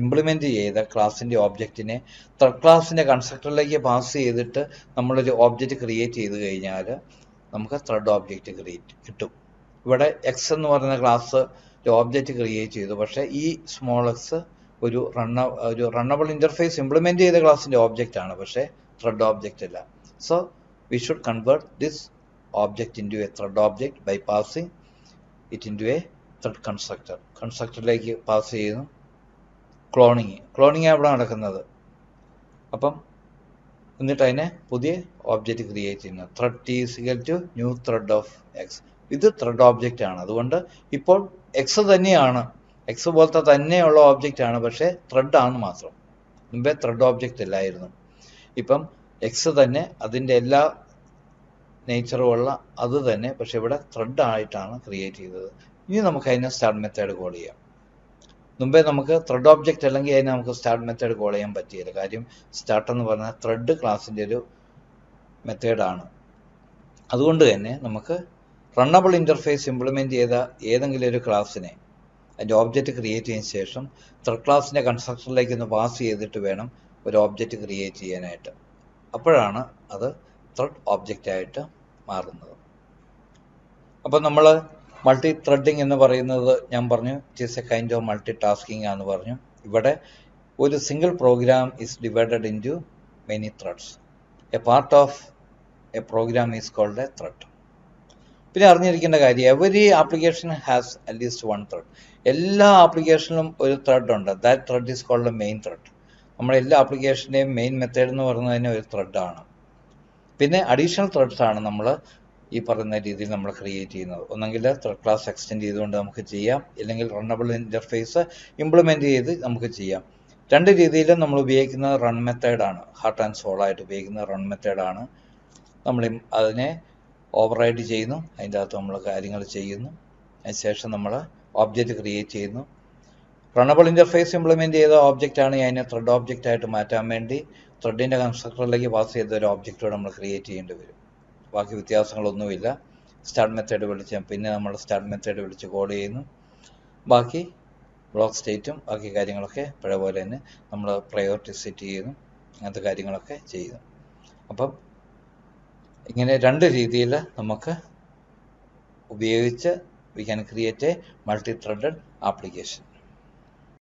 ഇംപ്ലിമെന്റ് ചെയ്ത ക്ലാസിന്റെ ഓബ്ജക്റ്റിനെ ത്രെഡ് ക്ലാസിന്റെ കൺസ്ട്രക്ടറിലേക്ക് പാസ് ചെയ്തിട്ട് നമ്മളൊരു ഓബ്ജക്റ്റ് ക്രിയേറ്റ് ചെയ്ത് കഴിഞ്ഞാൽ നമുക്ക് ത്രെഡ് ഓബ്ജക്റ്റ് കിട്ടും. ഇവിടെ എക്സ് എന്ന് പറയുന്ന ക്ലാസ് ഓബ്ജക്റ്റ് ക്രിയേറ്റ് ചെയ്തു. പക്ഷേ ഈ സ്മോൾ എക്സ് ഒരു റണ്ണബിൾ ഇന്റർഫേസ് ഇംപ്ലിമെന്റ് ചെയ്ത ക്ലാസിന്റെ ഓബ്ജക്റ്റ് ആണ്, പക്ഷേ ത്രെഡ് ഓബ്ജക്റ്റ് അല്ല. So we should convert this object into a thread object by passing it into a thread constructor. കൺസ്ട്രക്ടറിലേക്ക് പാസ് ചെയ്യുന്നു. ക്ലോണിങ് അവിടെ നടക്കുന്നത്. അപ്പം എന്നിട്ട് അതിനെ പുതിയ ഓബ്ജക്റ്റ് ക്രിയേറ്റ് ചെയ്യുന്നു. Thread T is equal to new thread of X. ഇത് ത്രെഡ് ഓബ്ജക്റ്റ് ആണ്. അതുകൊണ്ട് ഇപ്പോൾ എക്സ് തന്നെയാണ്, എക്സ് പോലത്തെ തന്നെയുള്ള ഓബ്ജക്റ്റ് ആണ്, പക്ഷേ ത്രെഡ് ആണ് മാത്രം. മുമ്പേ ത്രെഡ് ഓബ്ജക്റ്റ് അല്ലായിരുന്നു. ഇപ്പം എക്സ് തന്നെ അതിൻ്റെ എല്ലാ നേച്ചറുമുള്ള അത് തന്നെ, പക്ഷെ ഇവിടെ ത്രെഡ് ആയിട്ടാണ് ക്രിയേറ്റ് ചെയ്തത്. ഇനി നമുക്ക് അതിനെ സ്റ്റാർട്ട് മെത്തേഡ് കോൾ ചെയ്യാം. മുമ്പേ നമുക്ക് ത്രെഡ് ഓബ്ജക്റ്റ് അല്ലെങ്കിൽ അതിനെ നമുക്ക് സ്റ്റാർട്ട് മെത്തേഡ് കോൾ ചെയ്യാൻ പറ്റിയില്ല. കാര്യം സ്റ്റാർട്ട് എന്ന് പറഞ്ഞാൽ ത്രെഡ് ക്ലാസിൻ്റെ ഒരു മെത്തേഡാണ്. അതുകൊണ്ട് തന്നെ നമുക്ക് റണ്ണബിൾ ഇന്റർഫേസ് ഇംപ്ലിമെന്റ് ചെയ്ത ഏതെങ്കിലും ഒരു ക്ലാസ്സിനെ അതിൻ്റെ ഓബ്ജക്റ്റ് ക്രിയേറ്റ് ചെയ്തതിന് ശേഷം ത്രെഡ് ക്ലാസിൻ്റെ കൺസ്ട്രക്ടറിലേക്ക് ഒന്ന് പാസ് ചെയ്തിട്ട് വേണം ഒരു ഓബ്ജക്റ്റ് ക്രിയേറ്റ് ചെയ്യാനായിട്ട്. അപ്പോഴാണ് അത് ത്രെഡ് ഓബ്ജക്റ്റ് ആയിട്ട് മാറുന്നത്. അപ്പം നമ്മൾ മൾട്ടി ത്രെഡിങ് എന്ന് പറയുന്നത് ഞാൻ പറഞ്ഞു it is a kind of multi tasking ആണെന്ന് പറഞ്ഞു. ഇവിടെ ഒരു single program is divided into many threads. A part of a program is called a thread. പിന്നെ അറിഞ്ഞിരിക്കേണ്ട കാര്യം, every application has at least one thread. എല്ലാ ആപ്ലിക്കേഷനിലും ഒരു ത്രെഡ് ഉണ്ട്. That thread is called a main thread. നമ്മുടെ എല്ലാ ആപ്ലിക്കേഷൻ്റെയും main method എന്ന് പറയുന്നത് തന്നെ ഒരു ത്രെഡാണ്. പിന്നെ അഡീഷണൽ ത്രെഡ്സ് ആണ് നമ്മൾ ഈ പറയുന്ന രീതിയിൽ നമ്മൾ ക്രിയേറ്റ് ചെയ്യുന്നത്. ഒന്നെങ്കിൽ ത്രെഡ് ക്ലാസ് എക്സ്റ്റെൻഡ് ചെയ്തുകൊണ്ട് നമുക്ക് ചെയ്യാം, ഇല്ലെങ്കിൽ റണ്ണബിൾ ഇന്റർഫേസ് ഇംപ്ലിമെന്റ് ചെയ്ത് നമുക്ക് ചെയ്യാം. രണ്ട് രീതിയിലും നമ്മൾ ഉപയോഗിക്കുന്നത് റൺ മെത്തേഡാണ്. ഹാർട്ട് ആൻഡ് സോൾ ആയിട്ട് ഉപയോഗിക്കുന്ന റൺ മെത്തേഡാണ്. നമ്മൾ അതിനെ ഓവർറൈഡ് ചെയ്യുന്നു, അതിൻ്റെ അകത്ത് നമ്മൾ കാര്യങ്ങൾ ചെയ്യുന്നു. അതിനുശേഷം നമ്മൾ ഓബ്ജക്റ്റ് ക്രിയേറ്റ് ചെയ്യുന്നു. റണ്ണബിൾ ഇന്റർഫേസ് ഇംപ്ലിമെന്റ് ചെയ്ത ഓബ്ജക്റ്റ് ആണ് അതിനെ ത്രെഡ് ഓബ്ജക്റ്റ് ആയിട്ട് മാറ്റാൻ വേണ്ടി ത്രെഡിൻ്റെ കൺസ്ട്രക്ടറിലേക്ക് പാസ് ചെയ്ത ഒരു ഓബ്ജക്റ്റോട് നമ്മൾ ക്രിയേറ്റ് ചെയ്യേണ്ടി വരും. ബാക്കി വ്യത്യാസങ്ങളൊന്നുമില്ല. സ്റ്റാർട്ട് മെത്തേഡ് വിളിച്ച് പിന്നെ നമ്മൾ സ്റ്റാർട്ട് മെത്തേഡ് വിളിച്ച് കോൾ ചെയ്യുന്നു. ബാക്കി ബ്ലോക്ക് സ്റ്റേറ്റും ബാക്കി കാര്യങ്ങളൊക്കെ പഴയ പോലെ തന്നെ നമ്മൾ പ്രയോറിറ്റി സെറ്റ് ചെയ്യുന്നു. അങ്ങനത്തെ കാര്യങ്ങളൊക്കെ ചെയ്യുന്നു. അപ്പം ഇങ്ങനെ രണ്ട് രീതിയിൽ നമുക്ക് ഉപയോഗിച്ച് we can create A multi threaded application.